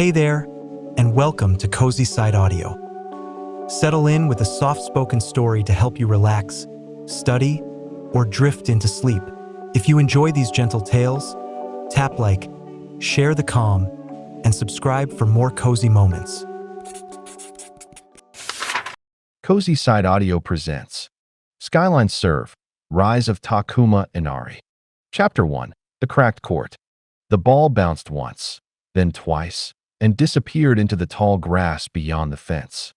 Hey there, and welcome to Cozy Side Audio. Settle in with a soft-spoken story to help you relax, study, or drift into sleep. If you enjoy these gentle tales, tap like, share the calm, and subscribe for more cozy moments. Cozy Side Audio presents Skyline Serve, Rise of Takuma Enari. Chapter 1, The Cracked Court. The ball bounced once, then twice, and disappeared into the tall grass beyond the fence.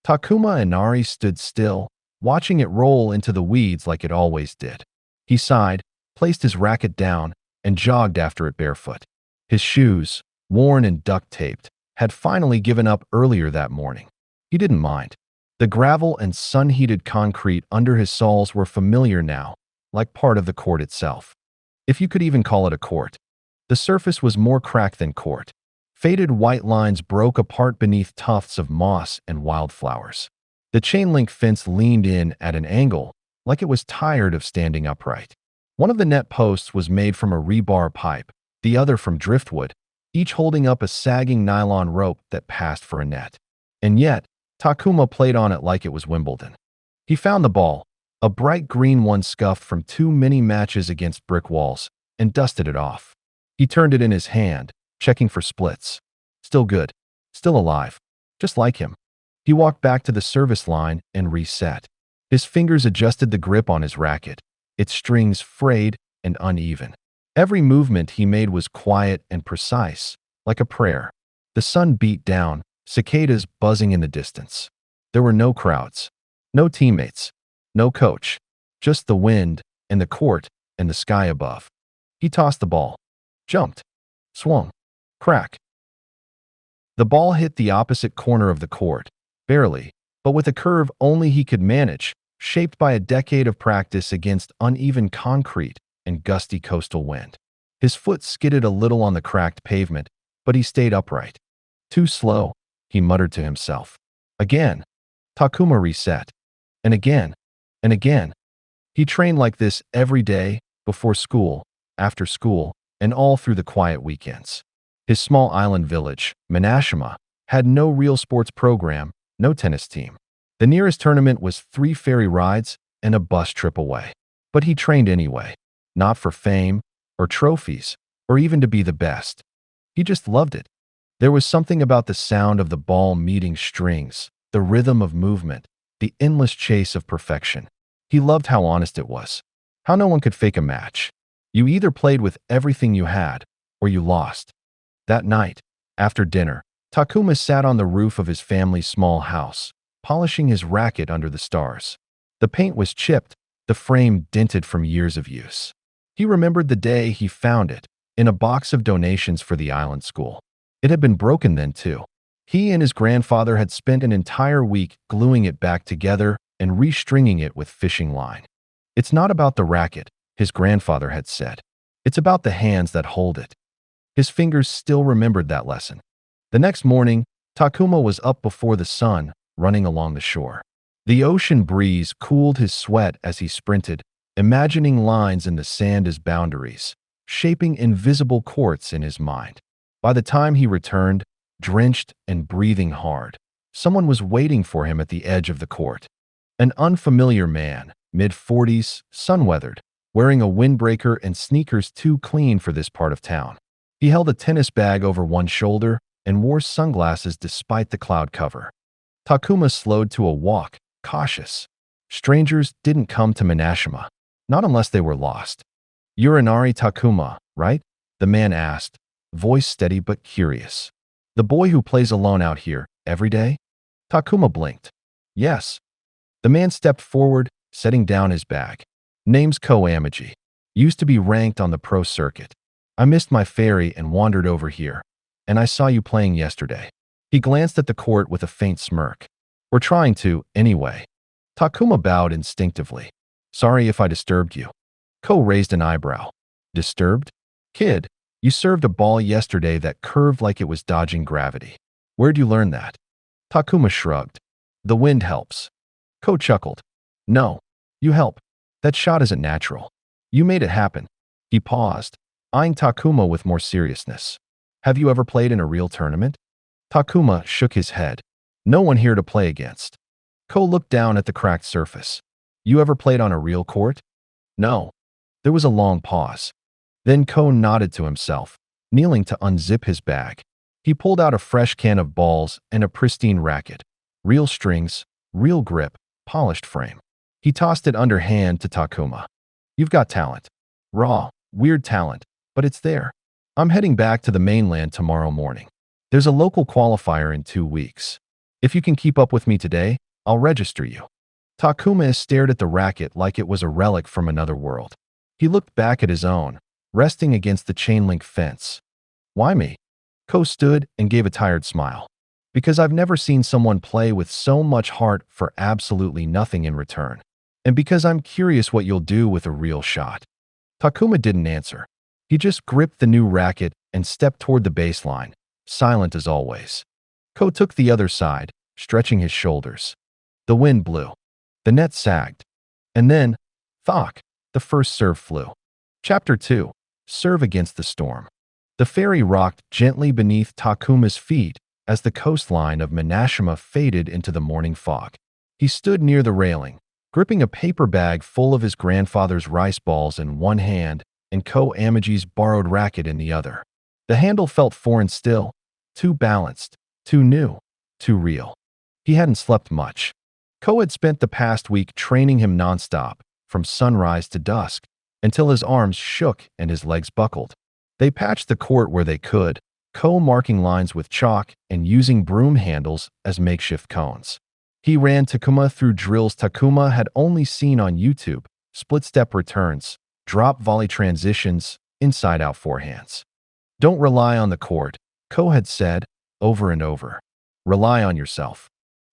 Takuma Enari stood still, watching it roll into the weeds like it always did. He sighed, placed his racket down, and jogged after it barefoot. His shoes, worn and duct-taped, had finally given up earlier that morning. He didn't mind. The gravel and sun-heated concrete under his soles were familiar now, like part of the court itself. If you could even call it a court. The surface was more cracked than court. Faded white lines broke apart beneath tufts of moss and wildflowers. The chain-link fence leaned in at an angle, like it was tired of standing upright. One of the net posts was made from a rebar pipe, the other from driftwood, each holding up a sagging nylon rope that passed for a net. And yet, Takuma played on it like it was Wimbledon. He found the ball, a bright green one scuffed from too many matches against brick walls, and dusted it off. He turned it in his hand, checking for splits. Still good. Still alive. Just like him. He walked back to the service line and reset. His fingers adjusted the grip on his racket, its strings frayed and uneven. Every movement he made was quiet and precise, like a prayer. The sun beat down, cicadas buzzing in the distance. There were no crowds, no teammates, no coach, just the wind and the court and the sky above. He tossed the ball, jumped, swung, crack. The ball hit the opposite corner of the court, barely, but with a curve only he could manage, shaped by a decade of practice against uneven concrete and gusty coastal wind. His foot skidded a little on the cracked pavement, but he stayed upright. Too slow, he muttered to himself. Again. Takuma reset. And again. And again. He trained like this every day, before school, after school, and all through the quiet weekends. His small island village, Minashima, had no real sports program, no tennis team. The nearest tournament was 3 ferry rides and a bus trip away. But he trained anyway, not for fame, or trophies, or even to be the best. He just loved it. There was something about the sound of the ball meeting strings, the rhythm of movement, the endless chase of perfection. He loved how honest it was, how no one could fake a match. You either played with everything you had, or you lost. That night, after dinner, Takuma sat on the roof of his family's small house, polishing his racket under the stars. The paint was chipped, the frame dented from years of use. He remembered the day he found it, in a box of donations for the island school. It had been broken then, too. He and his grandfather had spent an entire week gluing it back together and restringing it with fishing line. It's not about the racket, his grandfather had said. It's about the hands that hold it. His fingers still remembered that lesson. The next morning, Takuma was up before the sun, running along the shore. The ocean breeze cooled his sweat as he sprinted, imagining lines in the sand as boundaries, shaping invisible courts in his mind. By the time he returned, drenched and breathing hard, someone was waiting for him at the edge of the court. An unfamiliar man, mid-40s, sun-weathered, wearing a windbreaker and sneakers too clean for this part of town. He held a tennis bag over one shoulder and wore sunglasses despite the cloud cover. Takuma slowed to a walk, cautious. Strangers didn't come to Minashima, not unless they were lost. "You're Enari Takuma, right?" the man asked, voice steady but curious. "The boy who plays alone out here, every day?" Takuma blinked. "Yes." The man stepped forward, setting down his bag. "Name's Koamaji. Used to be ranked on the pro circuit. I missed my ferry and wandered over here, and I saw you playing yesterday." He glanced at the court with a faint smirk. "We're trying to, anyway." Takuma bowed instinctively. "Sorry if I disturbed you." Ko raised an eyebrow. "Disturbed? Kid, you served a ball yesterday that curved like it was dodging gravity. Where'd you learn that?" Takuma shrugged. "The wind helps." Ko chuckled. "No, you help. That shot isn't natural. You made it happen." He paused, eyeing Takuma with more seriousness. "Have you ever played in a real tournament?" Takuma shook his head. No one here to play against. Ko looked down at the cracked surface. You ever played on a real court? No. There was a long pause. Then Ko nodded to himself, kneeling to unzip his bag. He pulled out a fresh can of balls and a pristine racket. Real strings, real grip, polished frame. He tossed it underhand to Takuma. You've got talent. Raw, weird talent, but it's there. I'm heading back to the mainland tomorrow morning. There's a local qualifier in 2 weeks. If you can keep up with me today, I'll register you. Takuma stared at the racket like it was a relic from another world. He looked back at his own, resting against the chain-link fence. Why me? Ko stood and gave a tired smile. Because I've never seen someone play with so much heart for absolutely nothing in return. And because I'm curious what you'll do with a real shot. Takuma didn't answer. He just gripped the new racket and stepped toward the baseline, silent as always. Ko took the other side, stretching his shoulders. The wind blew. The net sagged. And then, thok, the first serve flew. Chapter 2. Serve against the storm. The ferry rocked gently beneath Takuma's feet as the coastline of Minashima faded into the morning fog. He stood near the railing, gripping a paper bag full of his grandfather's rice balls in one hand and Ko Amaji's borrowed racket in the other. The handle felt foreign still, too balanced, too new, too real. He hadn't slept much. Ko had spent the past week training him nonstop, from sunrise to dusk, until his arms shook and his legs buckled. They patched the court where they could, Ko marking lines with chalk and using broom handles as makeshift cones. He ran Takuma through drills Takuma had only seen on YouTube, split-step returns, drop volley transitions, inside-out forehands. Don't rely on the court, Ko had said, over and over. Rely on yourself.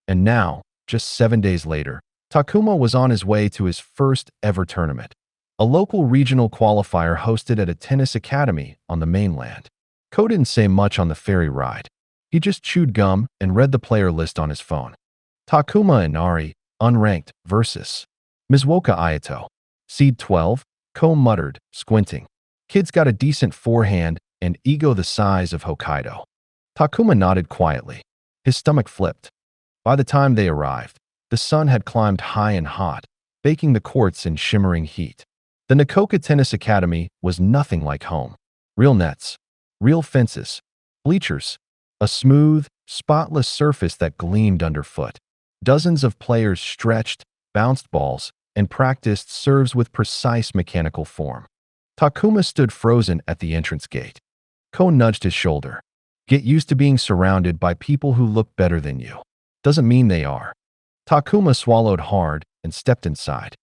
And now, just 7 days later, Takuma was on his way to his first ever tournament. A local regional qualifier hosted at a tennis academy on the mainland. Ko didn't say much on the ferry ride. He just chewed gum and read the player list on his phone. Takuma Enari, unranked, versus Mizuoka Ayato. Seed 12, Ko muttered, squinting. Kid's got a decent forehand and ego the size of Hokkaido. Takuma nodded quietly. His stomach flipped. By the time they arrived, the sun had climbed high and hot, baking the courts in shimmering heat. The Nakoka Tennis Academy was nothing like home. Real nets, real fences, bleachers, a smooth, spotless surface that gleamed underfoot. Dozens of players stretched, bounced balls, and practiced serves with precise mechanical form. Takuma stood frozen at the entrance gate. Ko nudged his shoulder. Get used to being surrounded by people who look better than you. Doesn't mean they are. Takuma swallowed hard and stepped inside.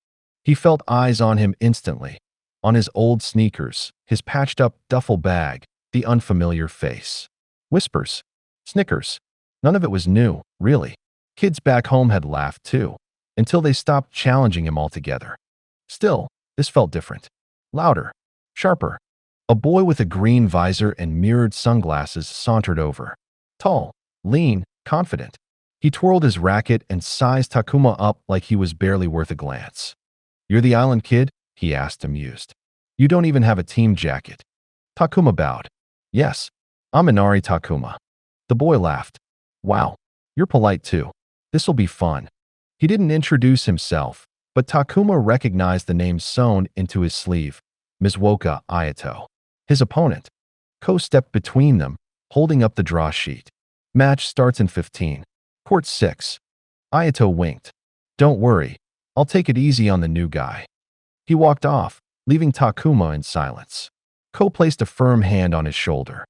He felt eyes on him instantly. On his old sneakers, his patched-up duffel bag, the unfamiliar face. Whispers. Snickers. None of it was new, really. Kids back home had laughed too, until they stopped challenging him altogether. Still, this felt different. Louder. Sharper. A boy with a green visor and mirrored sunglasses sauntered over. Tall, lean, confident. He twirled his racket and sized Takuma up like he was barely worth a glance. You're the island kid? He asked, amused. You don't even have a team jacket. Takuma bowed. Yes, I'm Enari Takuma. The boy laughed. Wow, you're polite too. This'll be fun. He didn't introduce himself, but Takuma recognized the name sewn into his sleeve, Mizuoka Ayato. His opponent. Ko stepped between them, holding up the draw sheet. Match starts in 15. Court 6. Ayato winked. Don't worry, I'll take it easy on the new guy. He walked off, leaving Takuma in silence. Ko placed a firm hand on his shoulder.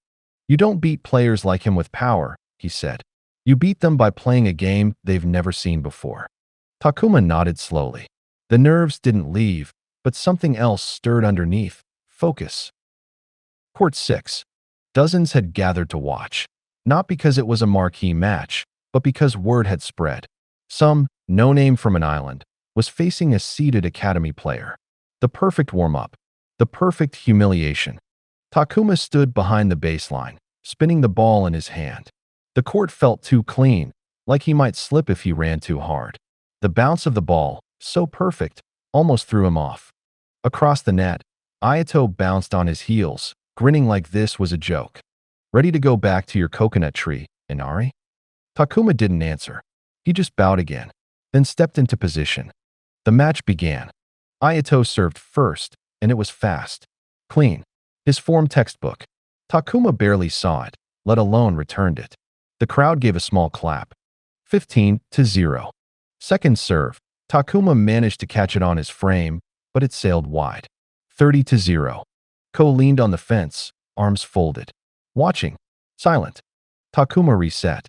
You don't beat players like him with power, he said. You beat them by playing a game they've never seen before. Takuma nodded slowly. The nerves didn't leave, but something else stirred underneath. Focus. Court 6. Dozens had gathered to watch, not because it was a marquee match, but because word had spread. Some, no name from an island, was facing a seeded academy player. The perfect warm-up. The perfect humiliation. Takuma stood behind the baseline, spinning the ball in his hand. The court felt too clean, like he might slip if he ran too hard. The bounce of the ball, so perfect, almost threw him off. Across the net, Ayato bounced on his heels, grinning like this was a joke. Ready to go back to your coconut tree, Inari? Takuma didn't answer. He just bowed again, then stepped into position. The match began. Ayato served first, and it was fast. Clean. His form textbook. Takuma barely saw it, let alone returned it. The crowd gave a small clap. 15-0. Second serve. Takuma managed to catch it on his frame, but it sailed wide. 30-0. Ko leaned on the fence, arms folded. Watching. Silent. Takuma reset.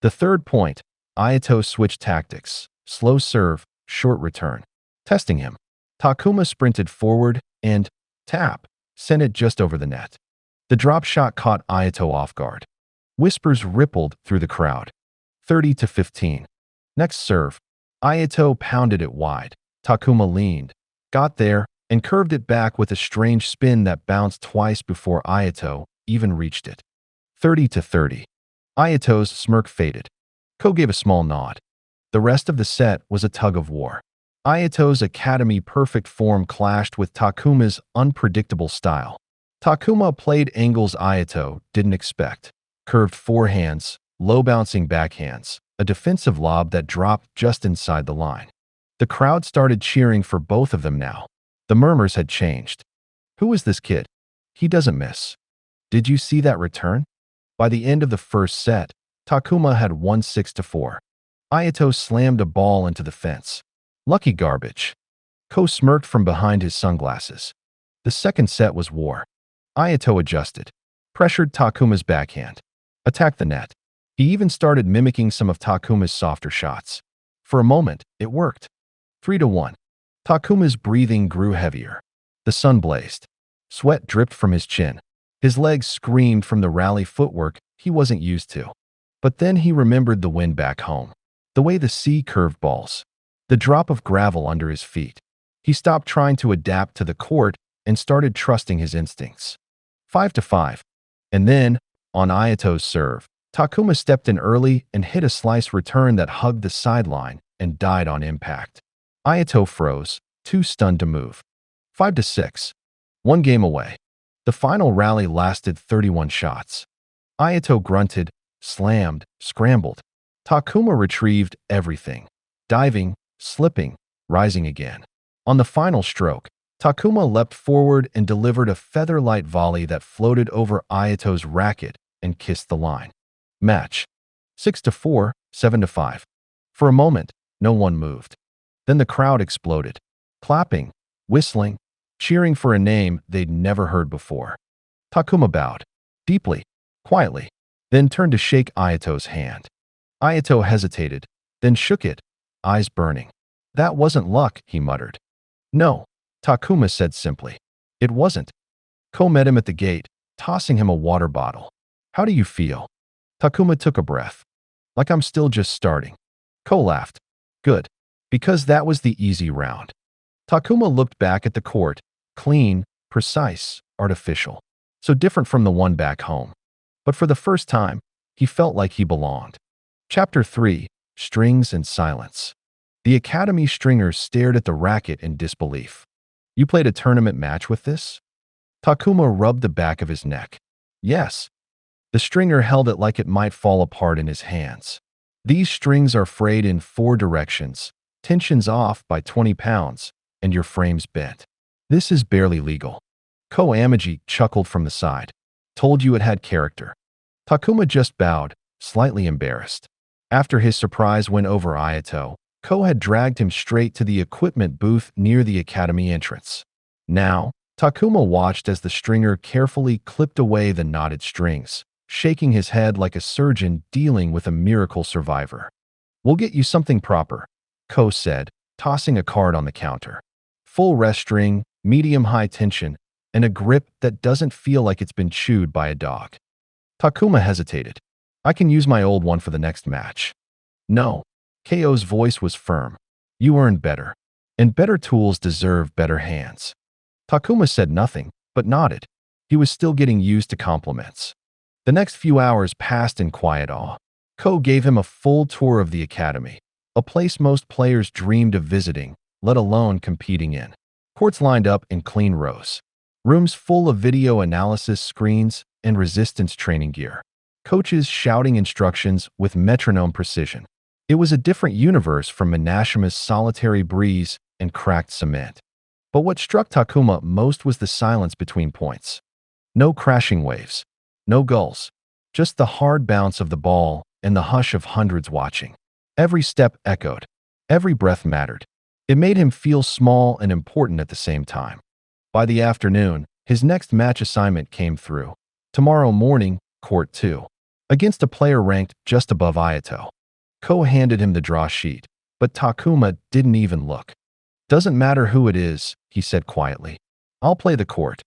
The third point. Ayato switched tactics. Slow serve, short return. Testing him. Takuma sprinted forward and, tap, sent it just over the net. The drop shot caught Ayato off guard. Whispers rippled through the crowd. 30-15. Next serve. Ayato pounded it wide. Takuma leaned, got there, and curved it back with a strange spin that bounced twice before Ayato even reached it. 30-30. Ayato's smirk faded. Ko gave a small nod. The rest of the set was a tug of war. Ayato's academy perfect form clashed with Takuma's unpredictable style. Takuma played angles Ayato didn't expect. Curved forehands, low bouncing backhands, a defensive lob that dropped just inside the line. The crowd started cheering for both of them now. The murmurs had changed. Who is this kid? He doesn't miss. Did you see that return? By the end of the first set, Takuma had won 6-4. Ayato slammed a ball into the fence. Lucky garbage. Ko smirked from behind his sunglasses. The second set was war. Ayato adjusted, pressured Takuma's backhand, attacked the net. He even started mimicking some of Takuma's softer shots. For a moment, it worked. 3-1. Takuma's breathing grew heavier. The sun blazed. Sweat dripped from his chin. His legs screamed from the rally footwork he wasn't used to. But then he remembered the wind back home. The way the sea curved balls. The drop of gravel under his feet. He stopped trying to adapt to the court and started trusting his instincts. 5-5. And then, on Ayato's serve, Takuma stepped in early and hit a slice return that hugged the sideline and died on impact. Ayato froze, too stunned to move. 5-6. One game away. The final rally lasted 31 shots. Ayato grunted, slammed, scrambled. Takuma retrieved everything. Diving, slipping, rising again. On the final stroke, Takuma leapt forward and delivered a feather-light volley that floated over Ayato's racket and kissed the line. Match. 6-4, 7-5. For a moment, no one moved. Then the crowd exploded, clapping, whistling, cheering for a name they'd never heard before. Takuma bowed, deeply, quietly, then turned to shake Ayato's hand. Ayato hesitated, then shook it, eyes burning. That wasn't luck, he muttered. No, Takuma said simply. It wasn't. Ko met him at the gate, tossing him a water bottle. How do you feel? Takuma took a breath. Like I'm still just starting. Ko laughed. Good. Because that was the easy round. Takuma looked back at the court, clean, precise, artificial. So different from the one back home. But for the first time, he felt like he belonged. Chapter 3. Strings and Silence. The Academy stringers stared at the racket in disbelief. You played a tournament match with this? Takuma rubbed the back of his neck. Yes. The stringer held it like it might fall apart in his hands. These strings are frayed in 4 directions, tensions off by 20 pounds, and your frame's bent. This is barely legal. Ko Amagi chuckled from the side. Told you it had character. Takuma just bowed, slightly embarrassed. After his surprise win over Ayato, Ko had dragged him straight to the equipment booth near the academy entrance. Now, Takuma watched as the stringer carefully clipped away the knotted strings, shaking his head like a surgeon dealing with a miracle survivor. We'll get you something proper, Ko said, tossing a card on the counter. Full rest string, medium-high tension, and a grip that doesn't feel like it's been chewed by a dog. Takuma hesitated. I can use my old one for the next match. No. Ko's voice was firm. You earned better. And better tools deserve better hands. Takuma said nothing, but nodded. He was still getting used to compliments. The next few hours passed in quiet awe. Ko gave him a full tour of the academy, a place most players dreamed of visiting, let alone competing in. Courts lined up in clean rows. Rooms full of video analysis screens and resistance training gear. coaches shouting instructions with metronome precision. It was a different universe from Minashima's solitary breeze and cracked cement. But what struck Takuma most was the silence between points. No crashing waves, no gulls, just the hard bounce of the ball and the hush of hundreds watching. Every step echoed. Every breath mattered. It made him feel small and important at the same time. By the afternoon, his next match assignment came through. Tomorrow morning, Court 2. Against a player ranked just above Ayato. Ko handed him the draw sheet, but Takuma didn't even look. "Doesn't matter who it is," he said quietly. "I'll play the court."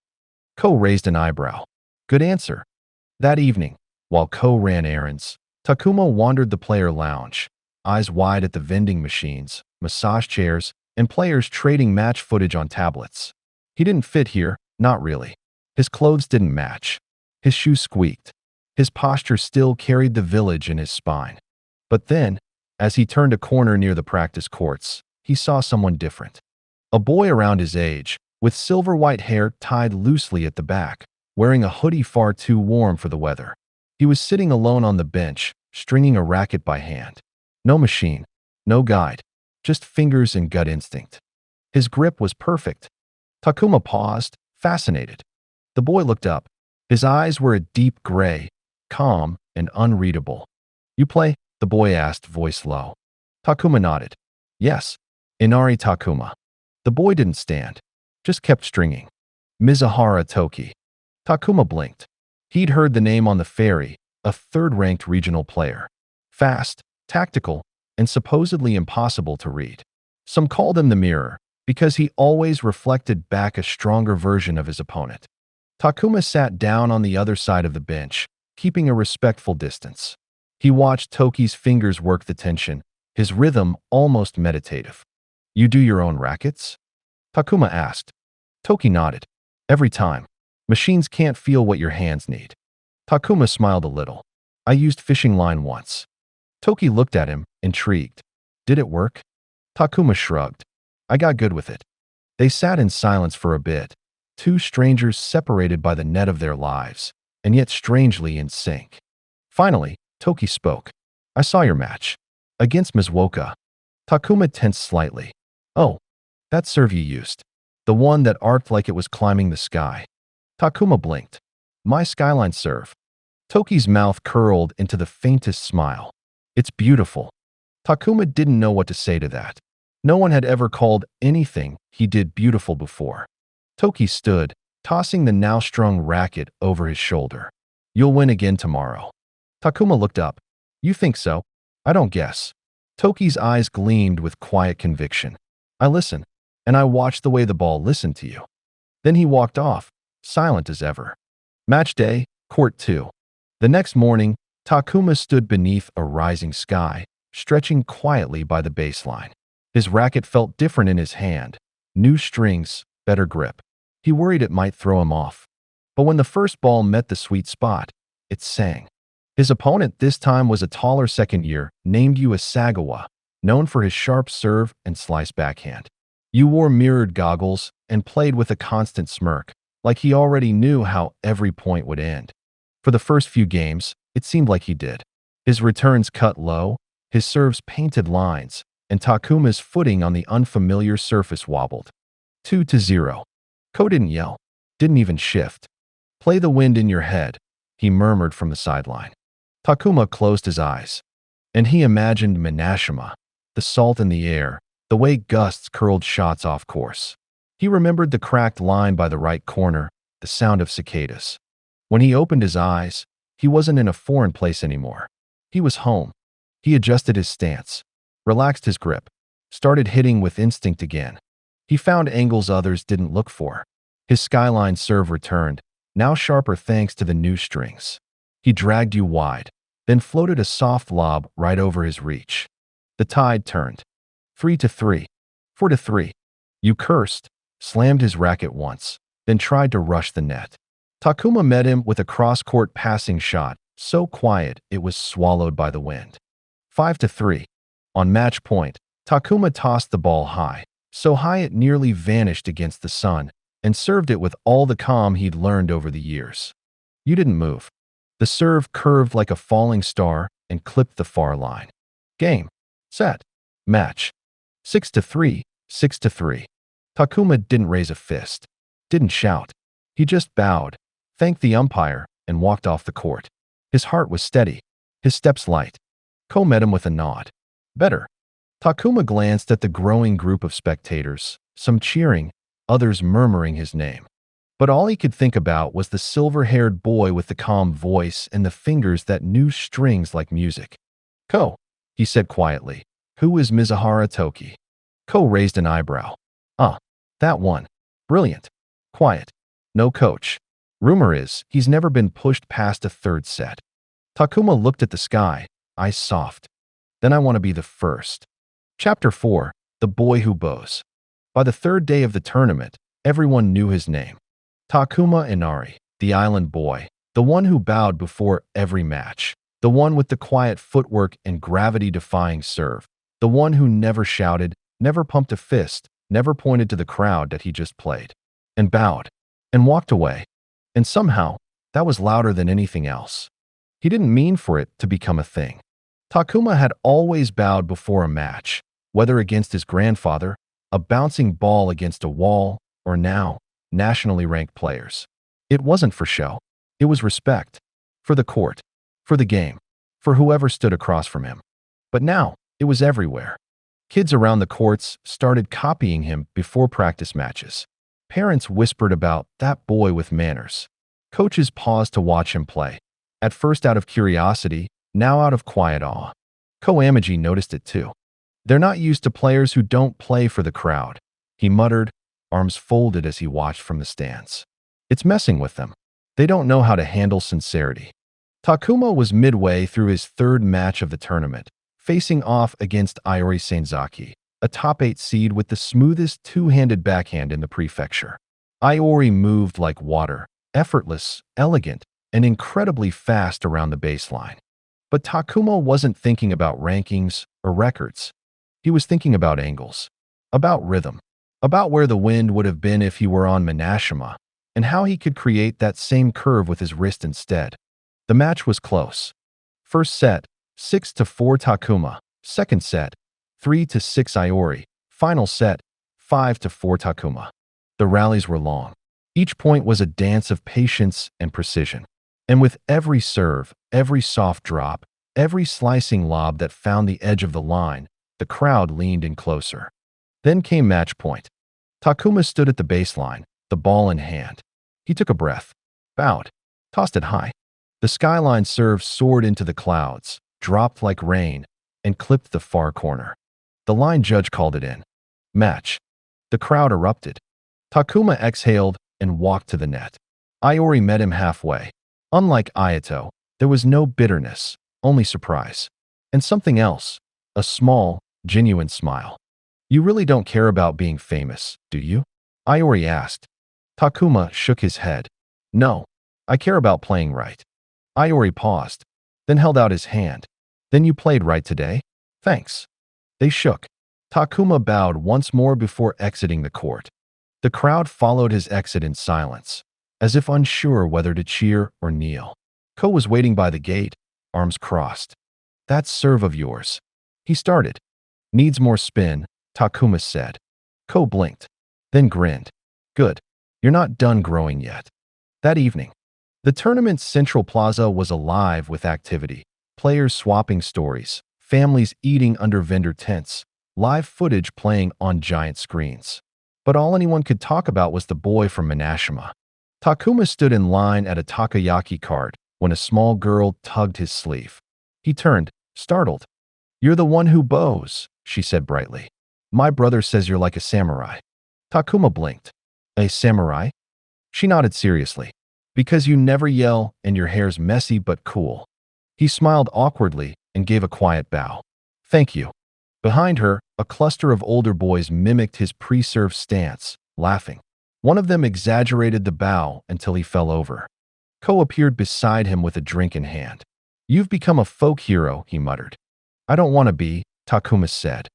Ko raised an eyebrow. "Good answer." That evening, while Ko ran errands, Takuma wandered the player lounge, eyes wide at the vending machines, massage chairs, and players trading match footage on tablets. He didn't fit here, not really. His clothes didn't match. His shoes squeaked. His posture still carried the village in his spine. But then, as he turned a corner near the practice courts, he saw someone different. A boy around his age, with silver-white hair tied loosely at the back, wearing a hoodie far too warm for the weather. He was sitting alone on the bench, stringing a racket by hand. No machine, no guide, just fingers and gut instinct. His grip was perfect. Takuma paused, fascinated. The boy looked up. His eyes were a deep gray, calm and unreadable. "You play?" the boy asked, voice low. Takuma nodded. "Yes, Inari Takuma." The boy didn't stand, just kept stringing. "Mizuhara Toki." Takuma blinked. He'd heard the name on the ferry, a third-ranked regional player. Fast, tactical, and supposedly impossible to read. Some called him the mirror, because he always reflected back a stronger version of his opponent. Takuma sat down on the other side of the bench, keeping a respectful distance. He watched Toki's fingers work the tension, his rhythm almost meditative. "You do your own rackets?" Takuma asked. Toki nodded. "Every time. Machines can't feel what your hands need." Takuma smiled a little. "I used fishing line once." Toki looked at him, intrigued. "Did it work?" Takuma shrugged. "I got good with it." They sat in silence for a bit, two strangers separated by the net of their lives, and yet strangely in sync. Finally, Toki spoke. "I saw your match. Against Mizuoka." Takuma tensed slightly. "Oh, that serve you used. The one that arced like it was climbing the sky." Takuma blinked. "My Skyline serve." Toki's mouth curled into the faintest smile. "It's beautiful." Takuma didn't know what to say to that. No one had ever called anything he did beautiful before. Toki stood, tossing the now-strung racket over his shoulder. "You'll win again tomorrow." Takuma looked up. "You think so?" "I don't guess." Toki's eyes gleamed with quiet conviction. "I listen, and I watch the way the ball listened to you." Then he walked off, silent as ever. Match day, Court 2. The next morning, Takuma stood beneath a rising sky, stretching quietly by the baseline. His racket felt different in his hand. New strings, better grip. He worried it might throw him off. But when the first ball met the sweet spot, it sang. His opponent this time was a taller second-year named Yu Asagawa, known for his sharp serve and slice backhand. Yu wore mirrored goggles and played with a constant smirk, like he already knew how every point would end. For the first few games, it seemed like he did. His returns cut low, his serves painted lines, and Takuma's footing on the unfamiliar surface wobbled. 2-0. Ko didn't yell, didn't even shift. "Play the wind in your head," he murmured from the sideline. Takuma closed his eyes, and he imagined Minashima, the salt in the air, the way gusts curled shots off course. He remembered the cracked line by the right corner, the sound of cicadas. When he opened his eyes, he wasn't in a foreign place anymore. He was home. He adjusted his stance, relaxed his grip, started hitting with instinct again. He found angles others didn't look for. His Skyline serve returned, now sharper thanks to the new strings. He dragged you wide, then floated a soft lob right over his reach. The tide turned. 3-3. 4-3. You cursed, slammed his racket once, then tried to rush the net. Takuma met him with a cross-court passing shot, so quiet it was swallowed by the wind. 5-3. On match point, Takuma tossed the ball high, so high it nearly vanished against the sun, and served it with all the calm he'd learned over the years. "You didn't move." The serve curved like a falling star and clipped the far line. Game. Set. Match. 6-3, 6-3. Takuma didn't raise a fist. Didn't shout. He just bowed, thanked the umpire, and walked off the court. His heart was steady. His steps light. Ko met him with a nod. Better. Takuma glanced at the growing group of spectators, some cheering, others murmuring his name. But all he could think about was the silver-haired boy with the calm voice and the fingers that knew strings like music. Ko, he said quietly. Who is Mizuhara Toki? Ko raised an eyebrow. Ah, that one. Brilliant. Quiet. No coach. Rumor is he's never been pushed past a third set. Takuma looked at the sky, eyes soft. Then I want to be the first. Chapter 4. The Boy Who Bows. By the third day of the tournament, everyone knew his name. Takuma Enari, the island boy, the one who bowed before every match, the one with the quiet footwork and gravity-defying serve, the one who never shouted, never pumped a fist, never pointed to the crowd that he just played, and bowed, and walked away. And somehow, that was louder than anything else. He didn't mean for it to become a thing. Takuma had always bowed before a match, whether against his grandfather, a bouncing ball against a wall, or now, nationally ranked players. It wasn't for show. It was respect. For the court. For the game. For whoever stood across from him. But now, it was everywhere. Kids around the courts started copying him before practice matches. Parents whispered about that boy with manners. Coaches paused to watch him play. At first out of curiosity, now out of quiet awe. Koamaji noticed it too. They're not used to players who don't play for the crowd, he muttered, arms folded as he watched from the stands. It's messing with them. They don't know how to handle sincerity. Takuma was midway through his third match of the tournament, facing off against Iori Senzaki, a top 8 seed with the smoothest two-handed backhand in the prefecture. Iori moved like water, effortless, elegant, and incredibly fast around the baseline. But Takuma wasn't thinking about rankings or records. He was thinking about angles, about rhythm, about where the wind would have been if he were on Minashima, and how he could create that same curve with his wrist instead. The match was close. First set, 6-4 Takuma. Second set, 3-6 Iori. Final set, 5-4 Takuma. The rallies were long. Each point was a dance of patience and precision. And with every serve, every soft drop, every slicing lob that found the edge of the line, the crowd leaned in closer. Then came match point. Takuma stood at the baseline, the ball in hand. He took a breath, bowed, tossed it high. The Skyline serve soared into the clouds, dropped like rain, and clipped the far corner. The line judge called it in. Match. The crowd erupted. Takuma exhaled and walked to the net. Iori met him halfway. Unlike Ayato, there was no bitterness, only surprise. And something else, a small, genuine smile. You really don't care about being famous, do you? Iori asked. Takuma shook his head. No, I care about playing right. Iori paused, then held out his hand. Then you played right today? Thanks. They shook. Takuma bowed once more before exiting the court. The crowd followed his exit in silence, as if unsure whether to cheer or kneel. Ko was waiting by the gate, arms crossed. That serve of yours. He started. Needs more spin, Takuma said. Ko blinked, then grinned. Good. You're not done growing yet. That evening, the tournament's central plaza was alive with activity. Players swapping stories, families eating under vendor tents, live footage playing on giant screens. But all anyone could talk about was the boy from Minashima. Takuma stood in line at a takoyaki cart when a small girl tugged his sleeve. He turned, startled. You're the one who bows, she said brightly. My brother says you're like a samurai. Takuma blinked. A samurai? She nodded seriously. Because you never yell and your hair's messy but cool. He smiled awkwardly and gave a quiet bow. Thank you. Behind her, a cluster of older boys mimicked his pre-serve stance, laughing. One of them exaggerated the bow until he fell over. Ko appeared beside him with a drink in hand. You've become a folk hero, he muttered. I don't want to be, Takuma said.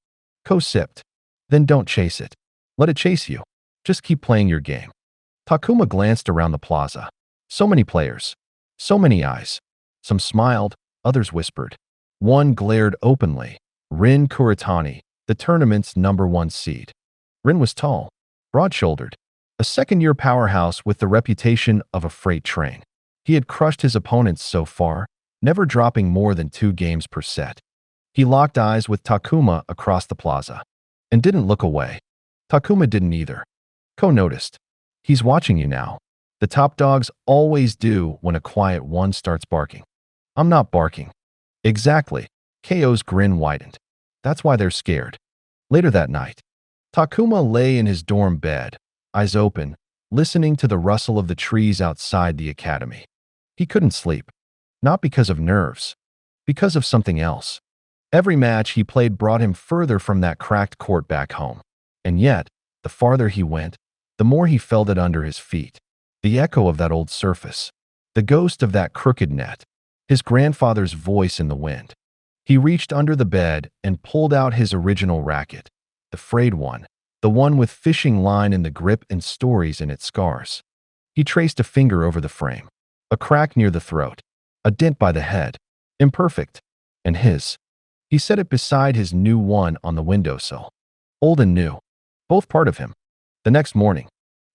Ko sipped. Then don't chase it. Let it chase you. Just keep playing your game. Takuma glanced around the plaza. So many players. So many eyes. Some smiled, others whispered. One glared openly. Rin Kuretani, the tournament's #1 seed. Rin was tall, broad-shouldered, a second-year powerhouse with the reputation of a freight train. He had crushed his opponents so far, never dropping more than 2 games per set. He locked eyes with Takuma across the plaza and didn't look away. Takuma didn't either. Ko noticed. He's watching you now. The top dogs always do when a quiet one starts barking. I'm not barking. Exactly. KO's grin widened. That's why they're scared. Later that night, Takuma lay in his dorm bed, eyes open, listening to the rustle of the trees outside the academy. He couldn't sleep. Not because of nerves. Because of something else. Every match he played brought him further from that cracked court back home. And yet, the farther he went, the more he felt it under his feet. The echo of that old surface. The ghost of that crooked net. His grandfather's voice in the wind. He reached under the bed and pulled out his original racket. The frayed one. The one with fishing line in the grip and stories in its scars. He traced a finger over the frame. A crack near the throat. A dent by the head. Imperfect. And his. He set it beside his new one on the windowsill. Old and new. Both part of him. The next morning,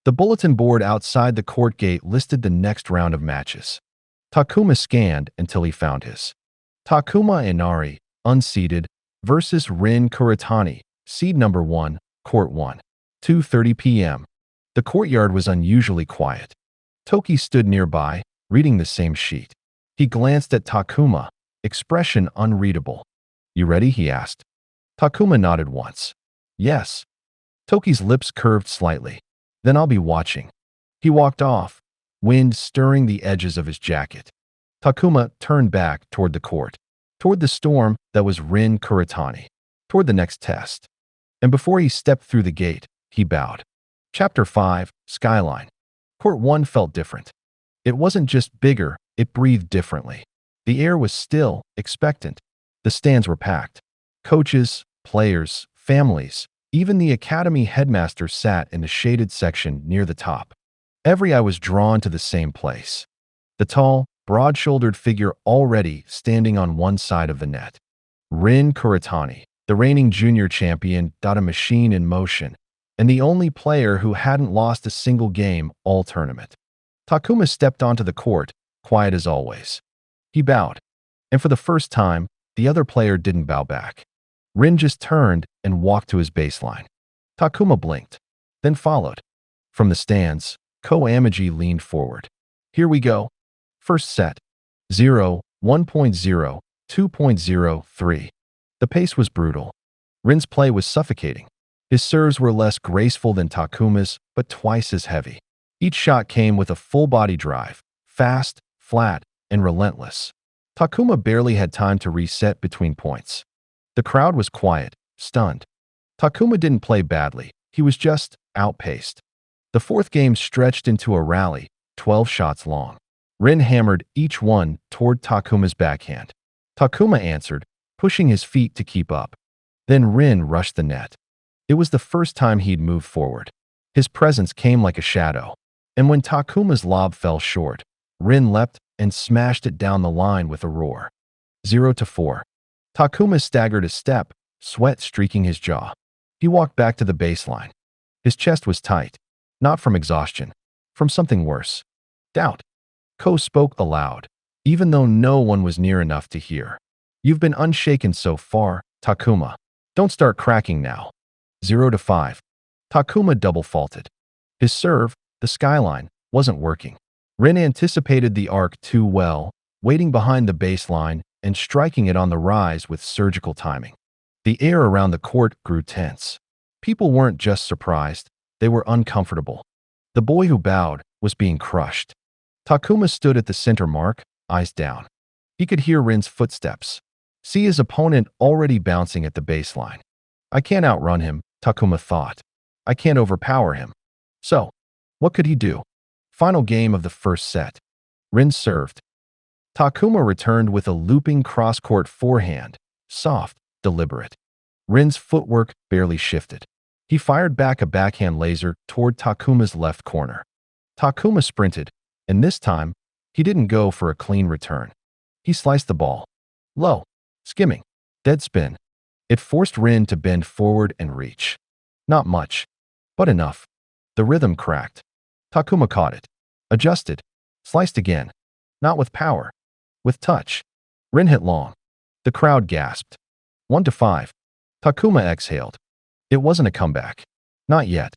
the bulletin board outside the court gate listed the next round of matches. Takuma scanned until he found his. Takuma Enari, unseeded, versus Rin Kuretani, seed #1, court 1. 2:30 p.m. The courtyard was unusually quiet. Toki stood nearby, reading the same sheet. He glanced at Takuma, expression unreadable. You ready? He asked. Takuma nodded once. Yes. Toki's lips curved slightly. Then I'll be watching. He walked off, wind stirring the edges of his jacket. Takuma turned back toward the court, toward the storm that was Rin Kuretani, toward the next test. And before he stepped through the gate, he bowed. Chapter 5, Skyline. Court 1 felt different. It wasn't just bigger, it breathed differently. The air was still, expectant. The stands were packed. Coaches, players, families, even the academy headmaster sat in the shaded section near the top. Every eye was drawn to the same place. The tall, broad-shouldered figure already standing on one side of the net. Rin Kuretani, the reigning junior champion, a machine in motion, and the only player who hadn't lost a single game all tournament. Takuma stepped onto the court, quiet as always. He bowed, and for the first time, the other player didn't bow back. Rin just turned and walked to his baseline. Takuma blinked, then followed. From the stands, Ko Amagi leaned forward. Here we go. First set. 0, 1.0, 2.0, 3. The pace was brutal. Rin's play was suffocating. His serves were less graceful than Takuma's, but twice as heavy. Each shot came with a full-body drive, fast, flat, and relentless. Takuma barely had time to reset between points. The crowd was quiet, stunned. Takuma didn't play badly. He was just outpaced. The fourth game stretched into a rally, 12 shots long. Rin hammered each one toward Takuma's backhand. Takuma answered, pushing his feet to keep up. Then Rin rushed the net. It was the first time he'd moved forward. His presence came like a shadow. And when Takuma's lob fell short, Rin leapt and smashed it down the line with a roar. 0-4. Takuma staggered a step, sweat streaking his jaw. He walked back to the baseline. His chest was tight, not from exhaustion, from something worse. Doubt. Ko spoke aloud, even though no one was near enough to hear. You've been unshaken so far, Takuma. Don't start cracking now. 0-5. Takuma double faulted. His serve, the skyline, wasn't working. Rin anticipated the arc too well, waiting behind the baseline and striking it on the rise with surgical timing. The air around the court grew tense. People weren't just surprised, they were uncomfortable. The boy who bowed was being crushed. Takuma stood at the center mark, eyes down. He could hear Rin's footsteps, see his opponent already bouncing at the baseline. I can't outrun him, Takuma thought. I can't overpower him. So, what could he do? Final game of the first set. Rin served. Takuma returned with a looping cross-court forehand, soft, deliberate. Rin's footwork barely shifted. He fired back a backhand laser toward Takuma's left corner. Takuma sprinted, and this time, he didn't go for a clean return. He sliced the ball. Low. Skimming. Dead spin. It forced Rin to bend forward and reach. Not much, but enough. The rhythm cracked. Takuma caught it. Adjusted. Sliced again. Not with power. With touch. Rin hit long. The crowd gasped. 1-5. Takuma exhaled. It wasn't a comeback. Not yet.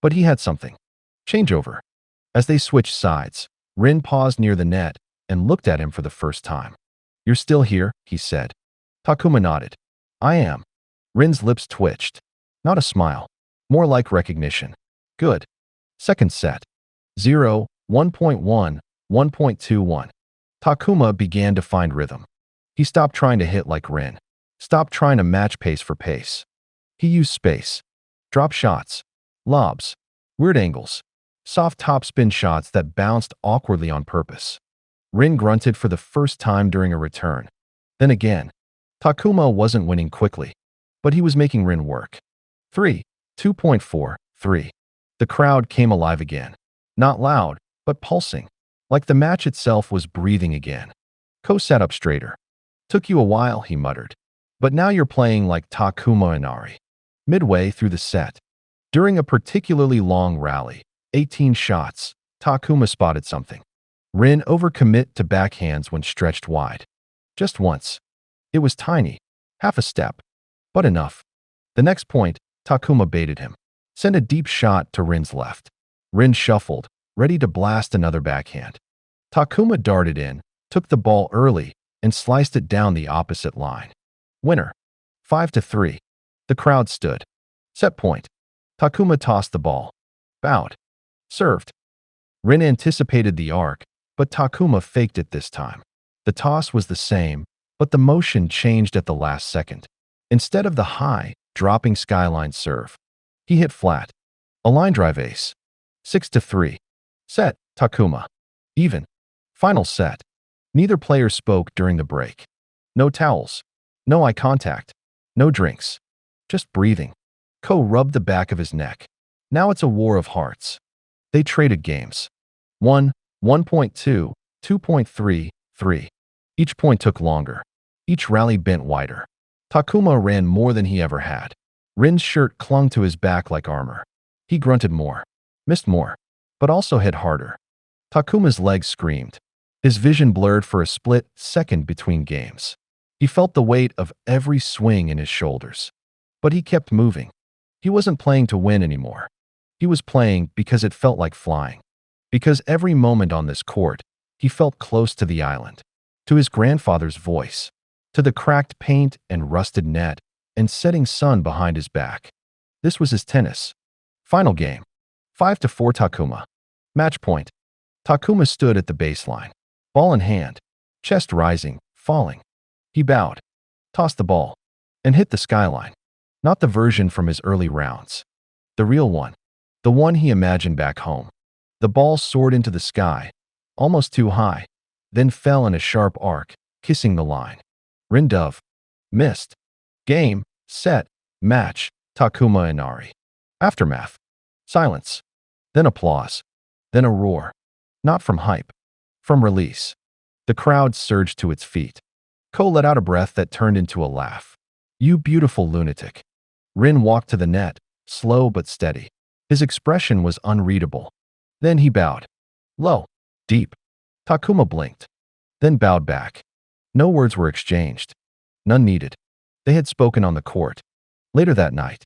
But he had something. Changeover. As they switched sides, Rin paused near the net and looked at him for the first time. You're still here, he said. Takuma nodded. I am. Rin's lips twitched. Not a smile. More like recognition. Good. Second set. 0, 1.1, 1.21. Takuma began to find rhythm. He stopped trying to hit like Rin. Stopped trying to match pace for pace. He used space. Drop shots. Lobs. Weird angles. Soft topspin shots that bounced awkwardly on purpose. Rin grunted for the first time during a return. Then again. Takuma wasn't winning quickly, but he was making Rin work. 3, 2.4, 3. The crowd came alive again. Not loud, but pulsing. Like the match itself was breathing again. Ko sat up straighter. Took you a while, he muttered. But now you're playing like Takuma Enari. Midway through the set. During a particularly long rally, 18 shots, Takuma spotted something. Rin overcommit to backhands when stretched wide. Just once. It was tiny. Half a step. But enough. The next point, Takuma baited him. Sent a deep shot to Rin's left. Rin shuffled, ready to blast another backhand. Takuma darted in, took the ball early, and sliced it down the opposite line. Winner. 5-3. The crowd stood. Set point. Takuma tossed the ball. Bowed. Served. Rin anticipated the arc, but Takuma faked it this time. The toss was the same, but the motion changed at the last second. Instead of the high, dropping Skyline serve, he hit flat. A line drive ace. 6-3. Set, Takuma. Even. Final set. Neither player spoke during the break. No towels. No eye contact. No drinks. Just breathing. Ko rubbed the back of his neck. Now it's a war of hearts. They traded games. 1, 1.2, 2.3, 3. Each point took longer. Each rally bent wider. Takuma ran more than he ever had. Rin's shirt clung to his back like armor. He grunted more. Missed more. But also hit harder. Takuma's legs screamed. His vision blurred for a split second between games. He felt the weight of every swing in his shoulders. But he kept moving. He wasn't playing to win anymore. He was playing because it felt like flying. Because every moment on this court, he felt close to the island. To his grandfather's voice. To the cracked paint and rusted net and setting sun behind his back. This was his tennis. Final game. 5-4 Takuma. Match point. Takuma stood at the baseline. Ball in hand. Chest rising, falling. He bowed. Tossed the ball. And hit the skyline. Not the version from his early rounds. The real one. The one he imagined back home. The ball soared into the sky. Almost too high. Then fell in a sharp arc, kissing the line. Rin dove. Missed. Game. Set. Match. Takuma Enari. Aftermath. Silence. Then applause. Then a roar. Not from hype. From release. The crowd surged to its feet. Ko let out a breath that turned into a laugh. You beautiful lunatic. Rin walked to the net, slow but steady. His expression was unreadable. Then he bowed. Low. Deep. Takuma blinked. Then bowed back. No words were exchanged. None needed. They had spoken on the court. Later that night,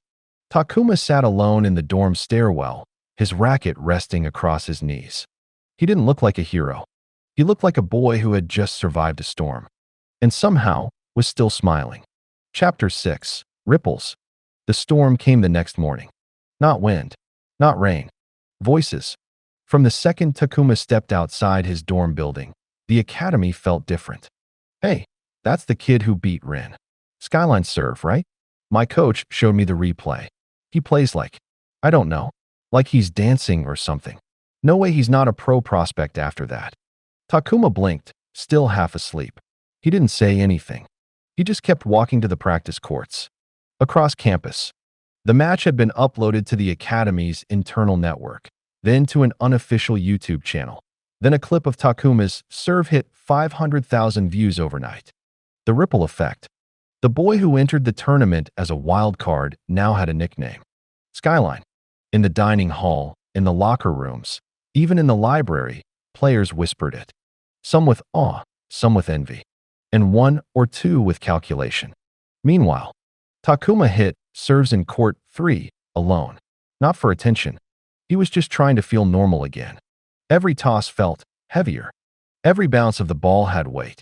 Takuma sat alone in the dorm stairwell, his racket resting across his knees. He didn't look like a hero. He looked like a boy who had just survived a storm. And somehow was still smiling. Chapter 6. Ripples. The storm came the next morning. Not wind. Not rain. Voices. From the second Takuma stepped outside his dorm building, the academy felt different. Hey, that's the kid who beat Rin. Skyline serve, right? My coach showed me the replay. He plays like, I don't know, like he's dancing or something. No way he's not a pro prospect after that. Takuma blinked, still half asleep. He didn't say anything. He just kept walking to the practice courts. Across campus. The match had been uploaded to the academy's internal network, then to an unofficial YouTube channel. Then a clip of Takuma's serve hit 500,000 views overnight. The ripple effect. The boy who entered the tournament as a wild card now had a nickname. Skyline. In the dining hall, in the locker rooms, even in the library, players whispered it. Some with awe, some with envy, and one or two with calculation. Meanwhile, Takuma hit serves in court 3 alone. Not for attention. He was just trying to feel normal again. Every toss felt heavier. Every bounce of the ball had weight.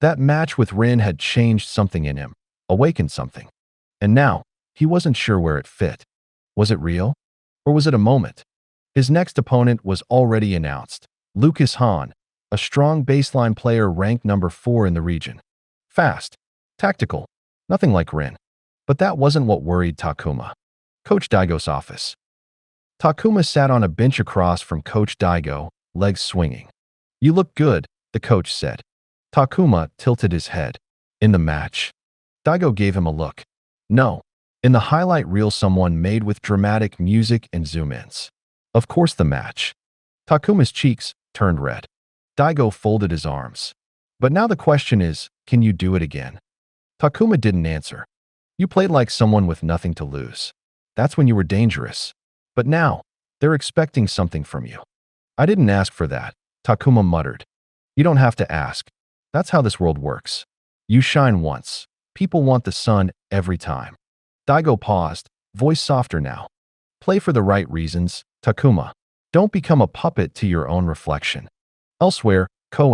That match with Rin had changed something in him, awakened something. And now, he wasn't sure where it fit. Was it real? Or was it a moment? His next opponent was already announced. Lucas Hahn, a strong baseline player ranked number 4 in the region. Fast, tactical, nothing like Rin. But that wasn't what worried Takuma. Coach Daigo's office. Takuma sat on a bench across from Coach Daigo, legs swinging. "You look good," the coach said. Takuma tilted his head. "In the match?" Daigo gave him a look. "No. In the highlight reel someone made with dramatic music and zoom-ins." "Of course the match." Takuma's cheeks turned red. Daigo folded his arms. "But now the question is, can you do it again?" Takuma didn't answer. "You played like someone with nothing to lose. That's when you were dangerous. But now, they're expecting something from you." "I didn't ask for that," Takuma muttered. "You don't have to ask. That's how this world works. You shine once. People want the sun every time." Daigo paused, voice softer now. "Play for the right reasons, Takuma. Don't become a puppet to your own reflection." Elsewhere, Ko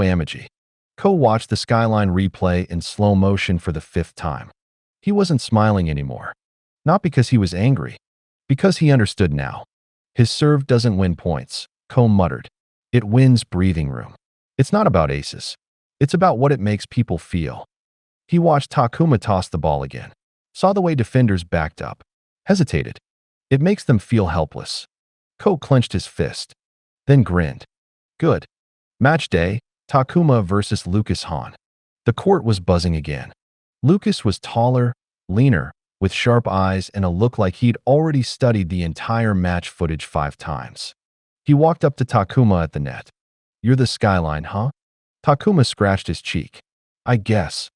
watched the Skyline replay in slow motion for the 5th time. He wasn't smiling anymore. Not because he was angry. Because he understood now. "His serve doesn't win points," Ko muttered. "It wins breathing room. It's not about aces. It's about what it makes people feel." He watched Takuma toss the ball again. Saw the way defenders backed up. Hesitated. It makes them feel helpless. Ko clenched his fist. Then grinned. "Good. Match day, Takuma versus Lucas Hahn." The court was buzzing again. Lucas was taller, leaner, with sharp eyes and a look like he'd already studied the entire match footage 5 times. He walked up to Takuma at the net. "You're the Skyline, huh?" Takuma scratched his cheek. "I guess."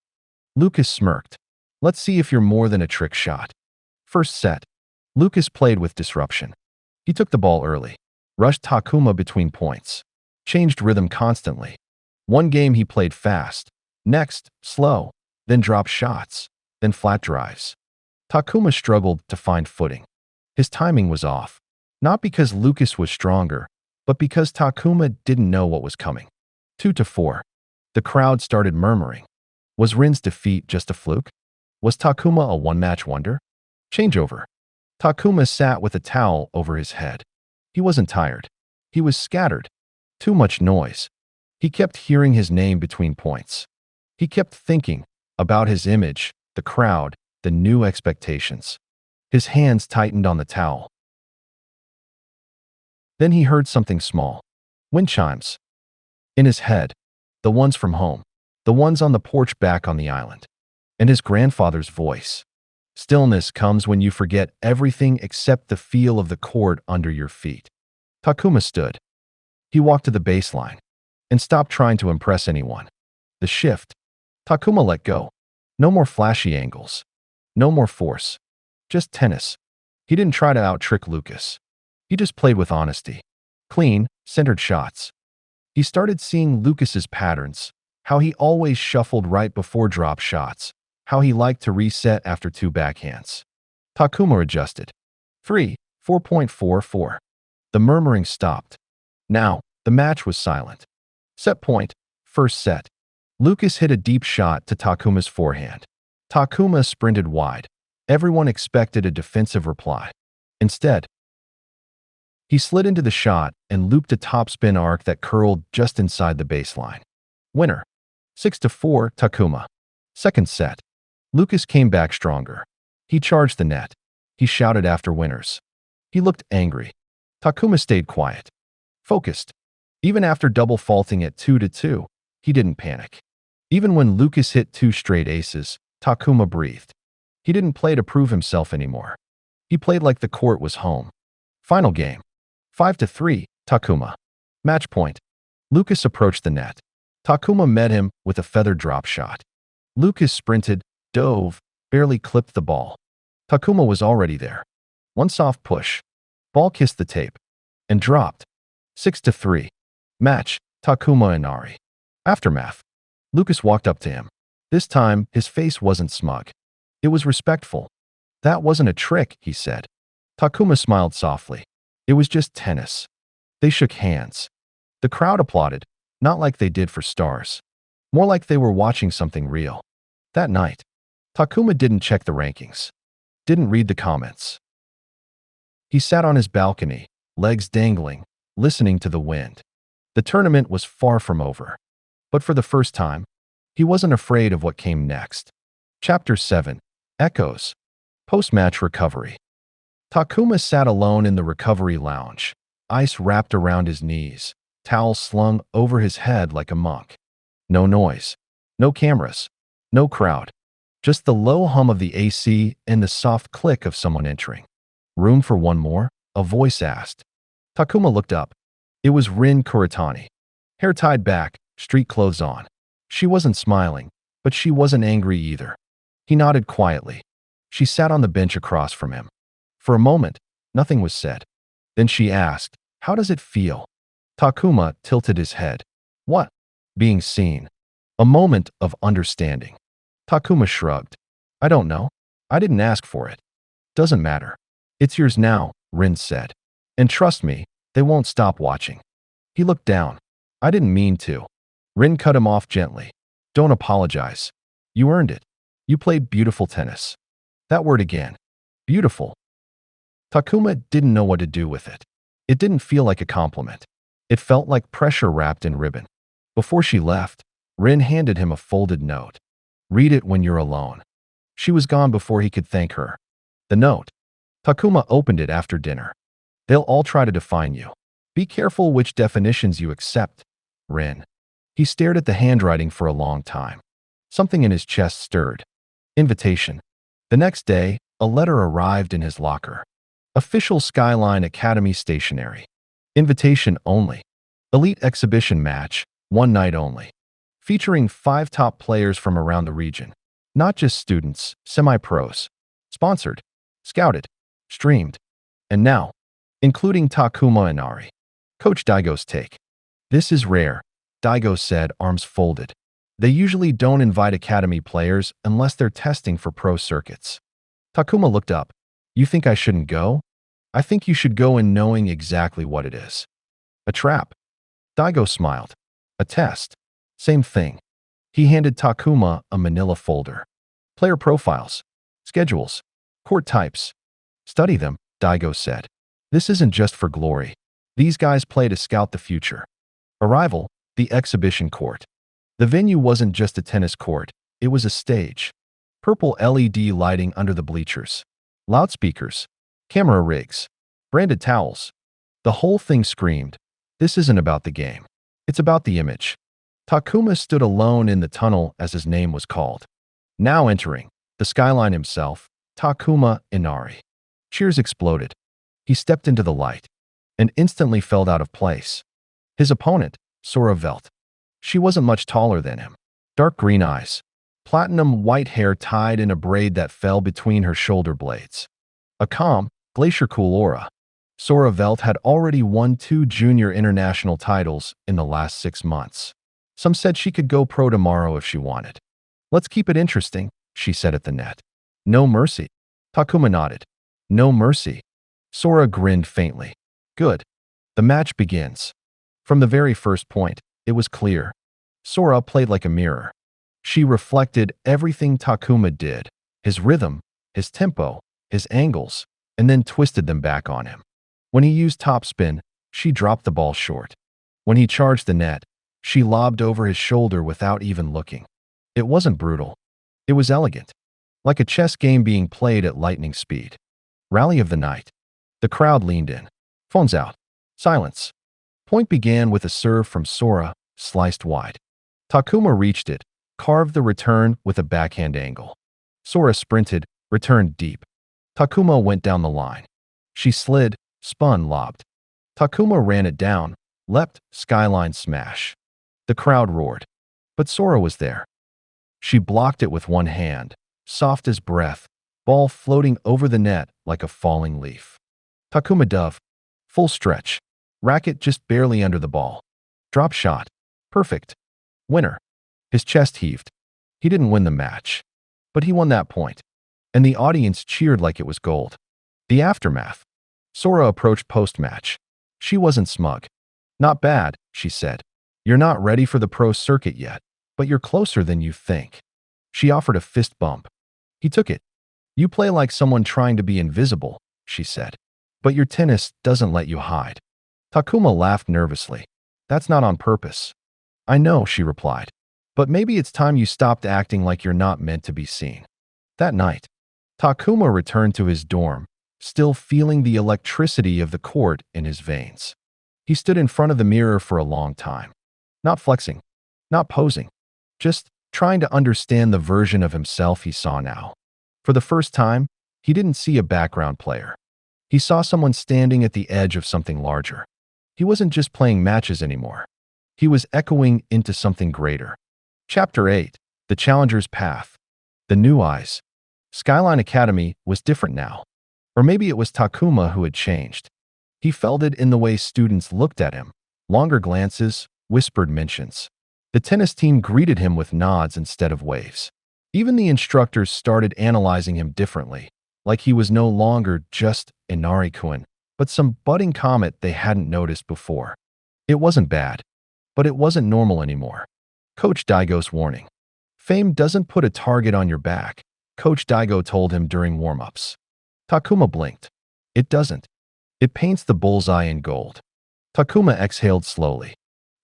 Lucas smirked. "Let's see if you're more than a trick shot." First set. Lucas played with disruption. He took the ball early, rushed Takuma between points, changed rhythm constantly. One game he played fast, next, slow, then dropped shots, then flat drives. Takuma struggled to find footing. His timing was off, not because Lucas was stronger, but because Takuma didn't know what was coming. 2-4. The crowd started murmuring. Was Rin's defeat just a fluke? Was Takuma a one-match wonder? Changeover. Takuma sat with a towel over his head. He wasn't tired. He was scattered. Too much noise. He kept hearing his name between points. He kept thinking about his image, the crowd, the new expectations. His hands tightened on the towel. Then he heard something small. Wind chimes. In his head. The ones from home. The ones on the porch back on the island. And his grandfather's voice. Stillness comes when you forget everything except the feel of the court under your feet. Takuma stood. He walked to the baseline and stopped trying to impress anyone. The shift. Takuma let go. No more flashy angles. No more force. Just tennis. He didn't try to out-trick Lucas. He just played with honesty. Clean, centered shots. He started seeing Lucas's patterns, how he always shuffled right before drop shots, how he liked to reset after 2 backhands. Takuma adjusted. 3, 4.44. The murmuring stopped. Now, the match was silent. Set point, first set. Lucas hit a deep shot to Takuma's forehand. Takuma sprinted wide. Everyone expected a defensive reply. Instead, he slid into the shot and looped a topspin arc that curled just inside the baseline. Winner. 6-4, Takuma. Second set. Lucas came back stronger. He charged the net. He shouted after winners. He looked angry. Takuma stayed quiet. Focused. Even after double faulting at 2-2, he didn't panic. Even when Lucas hit 2 straight aces, Takuma breathed. He didn't play to prove himself anymore. He played like the court was home. Final game. 5-3, Takuma. Match point. Lucas approached the net. Takuma met him with a feather drop shot. Lucas sprinted, dove, barely clipped the ball. Takuma was already there. One soft push. Ball kissed the tape. And dropped. 6-3. Match, Takuma Enari. Aftermath. Lucas walked up to him. This time, his face wasn't smug. It was respectful. That wasn't a trick, he said. Takuma smiled softly. It was just tennis. They shook hands. The crowd applauded, not like they did for stars. More like they were watching something real. That night, Takuma didn't check the rankings. Didn't read the comments. He sat on his balcony, legs dangling, listening to the wind. The tournament was far from over. But for the first time, he wasn't afraid of what came next. Chapter 7. Echoes. Post-match recovery. Takuma sat alone in the recovery lounge, ice wrapped around his knees, towel slung over his head like a monk. No noise. No cameras. No crowd. Just the low hum of the AC and the soft click of someone entering. Room for one more? A voice asked. Takuma looked up. It was Rin Kuretani. Hair tied back, street clothes on. She wasn't smiling, but she wasn't angry either. He nodded quietly. She sat on the bench across from him. For a moment, nothing was said. Then she asked, "How does it feel?" Takuma tilted his head. "What?" "Being seen." A moment of understanding. Takuma shrugged. "I don't know. I didn't ask for it." "Doesn't matter. It's yours now," Rin said. "And trust me, they won't stop watching." He looked down. "I didn't mean to." Rin cut him off gently. "Don't apologize. You earned it. You played beautiful tennis." That word again. Beautiful. Takuma didn't know what to do with it. It didn't feel like a compliment. It felt like pressure wrapped in ribbon. Before she left, Rin handed him a folded note. "Read it when you're alone." She was gone before he could thank her. The note. Takuma opened it after dinner. "They'll all try to define you. Be careful which definitions you accept, Rin." He stared at the handwriting for a long time. Something in his chest stirred. Invitation. The next day, a letter arrived in his locker. Official Skyline Academy stationery. Invitation only. Elite exhibition match, one night only. Featuring 5 top players from around the region. Not just students, semi-pros. Sponsored. Scouted. Streamed. And now, including Takuma Enari. Coach Daigo's take. "This is rare," Daigo said, arms folded. "They usually don't invite academy players unless they're testing for pro circuits." Takuma looked up. "You think I shouldn't go?" "I think you should go in knowing exactly what it is." "A trap." Daigo smiled. "A test." "Same thing." He handed Takuma a manila folder. "Player profiles. Schedules. Court types. Study them," Daigo said. "This isn't just for glory. These guys play to scout the future." Arrival, the exhibition court. The venue wasn't just a tennis court, it was a stage. Purple LED lighting under the bleachers. Loudspeakers. Camera rigs. Branded towels. The whole thing screamed, "This isn't about the game. It's about the image." Takuma stood alone in the tunnel as his name was called. Now entering, the Skyline himself, Takuma Enari. Cheers exploded. He stepped into the light and instantly felt out of place. His opponent, Sora Velt. She wasn't much taller than him. Dark green eyes. Platinum white hair tied in a braid that fell between her shoulder blades. A calm, glacier-cool aura. Sora Velt had already won 2 junior international titles in the last 6 months. Some said she could go pro tomorrow if she wanted. "Let's keep it interesting," she said at the net. "No mercy." Takuma nodded. "No mercy." Sora grinned faintly. "Good. The match begins." From the very first point, it was clear. Sora played like a mirror. She reflected everything Takuma did, his rhythm, his tempo, his angles, and then twisted them back on him. When he used topspin, she dropped the ball short. When he charged the net, she lobbed over his shoulder without even looking. It wasn't brutal. It was elegant. Like a chess game being played at lightning speed. Rally of the night. The crowd leaned in. Phones out. Silence. Point began with a serve from Sora, sliced wide. Takuma reached it, carved the return with a backhand angle. Sora sprinted, returned deep. Takuma went down the line. She slid, spun, lobbed. Takuma ran it down, leapt, Skyline smash. The crowd roared. But Sora was there. She blocked it with one hand, soft as breath, ball floating over the net like a falling leaf. Takuma dove. Full stretch. Racket just barely under the ball. Drop shot. Perfect. Winner. His chest heaved. He didn't win the match. But he won that point. And the audience cheered like it was gold. The aftermath. Sora approached post-match. She wasn't smug. Not bad, she said. You're not ready for the pro circuit yet, but you're closer than you think. She offered a fist bump. He took it. You play like someone trying to be invisible, she said. But your tennis doesn't let you hide. Takuma laughed nervously. That's not on purpose. I know, she replied. But maybe it's time you stopped acting like you're not meant to be seen. That night, Takuma returned to his dorm, still feeling the electricity of the court in his veins. He stood in front of the mirror for a long time. Not flexing, not posing, just trying to understand the version of himself he saw now. For the first time, he didn't see a background player. He saw someone standing at the edge of something larger. He wasn't just playing matches anymore. He was echoing into something greater. Chapter 8. The Challenger's Path. The New Eyes. Skyline Academy was different now. Or maybe it was Takuma who had changed. He felt it in the way students looked at him. Longer glances, whispered mentions. The tennis team greeted him with nods instead of waves. Even the instructors started analyzing him differently, like he was no longer just Inari-kun, but some budding comet they hadn't noticed before. It wasn't bad, but it wasn't normal anymore. Coach Daigo's warning. Fame doesn't put a target on your back, Coach Daigo told him during warm-ups. Takuma blinked. It doesn't. It paints the bullseye in gold. Takuma exhaled slowly.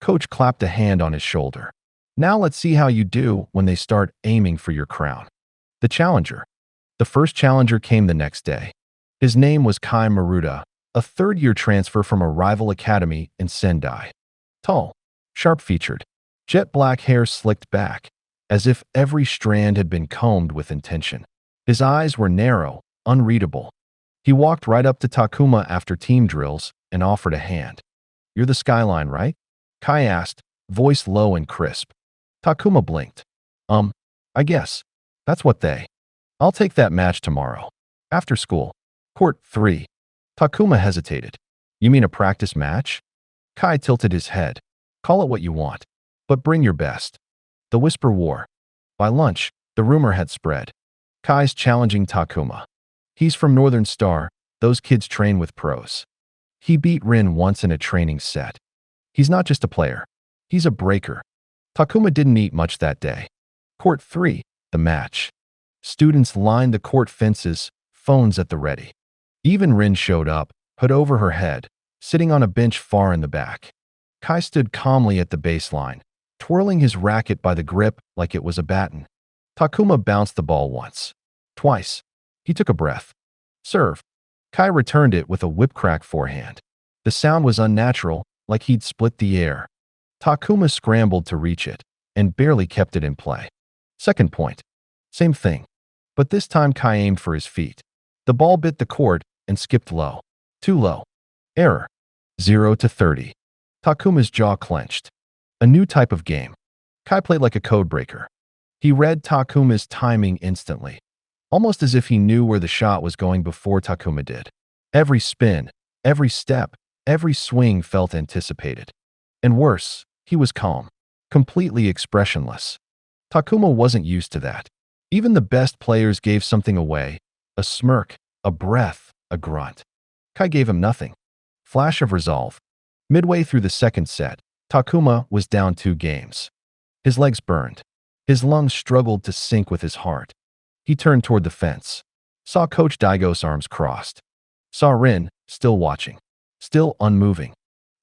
Coach clapped a hand on his shoulder. Now let's see how you do when they start aiming for your crown. The challenger. The first challenger came the next day. His name was Kai Maruta, a third-year transfer from a rival academy in Sendai. Tall, sharp-featured, jet black hair slicked back, as if every strand had been combed with intention. His eyes were narrow, unreadable. He walked right up to Takuma after team drills and offered a hand. You're the Skyline, right? Kai asked, voice low and crisp. Takuma blinked. I guess. That's what they. I'll take that match tomorrow. After school. Court 3. Takuma hesitated. You mean a practice match? Kai tilted his head. Call it what you want, but bring your best. The whisper wore. By lunch, the rumor had spread. Kai's challenging Takuma. He's from Northern Star, those kids train with pros. He beat Rin once in a training set. He's not just a player. He's a breaker. Takuma didn't eat much that day. Court 3, the match. Students lined the court fences, phones at the ready. Even Rin showed up, hood over her head, sitting on a bench far in the back. Kai stood calmly at the baseline, twirling his racket by the grip like it was a baton. Takuma bounced the ball once. Twice. He took a breath. Serve. Kai returned it with a whip-crack forehand. The sound was unnatural, like he'd split the air. Takuma scrambled to reach it, and barely kept it in play. Second point. Same thing. But this time Kai aimed for his feet. The ball bit the court and skipped low. Too low. Error. 0-30. Takuma's jaw clenched. A new type of game. Kai played like a codebreaker. He read Takuma's timing instantly, almost as if he knew where the shot was going before Takuma did. Every spin, every step, every swing felt anticipated. And worse, he was calm, completely expressionless. Takuma wasn't used to that. Even the best players gave something away, a smirk, a breath, a grunt. Kai gave him nothing. Flash of resolve. Midway through the second set, Takuma was down 2 games. His legs burned. His lungs struggled to sync with his heart. He turned toward the fence. Saw Coach Daigo's arms crossed. Saw Rin, still watching. Still unmoving.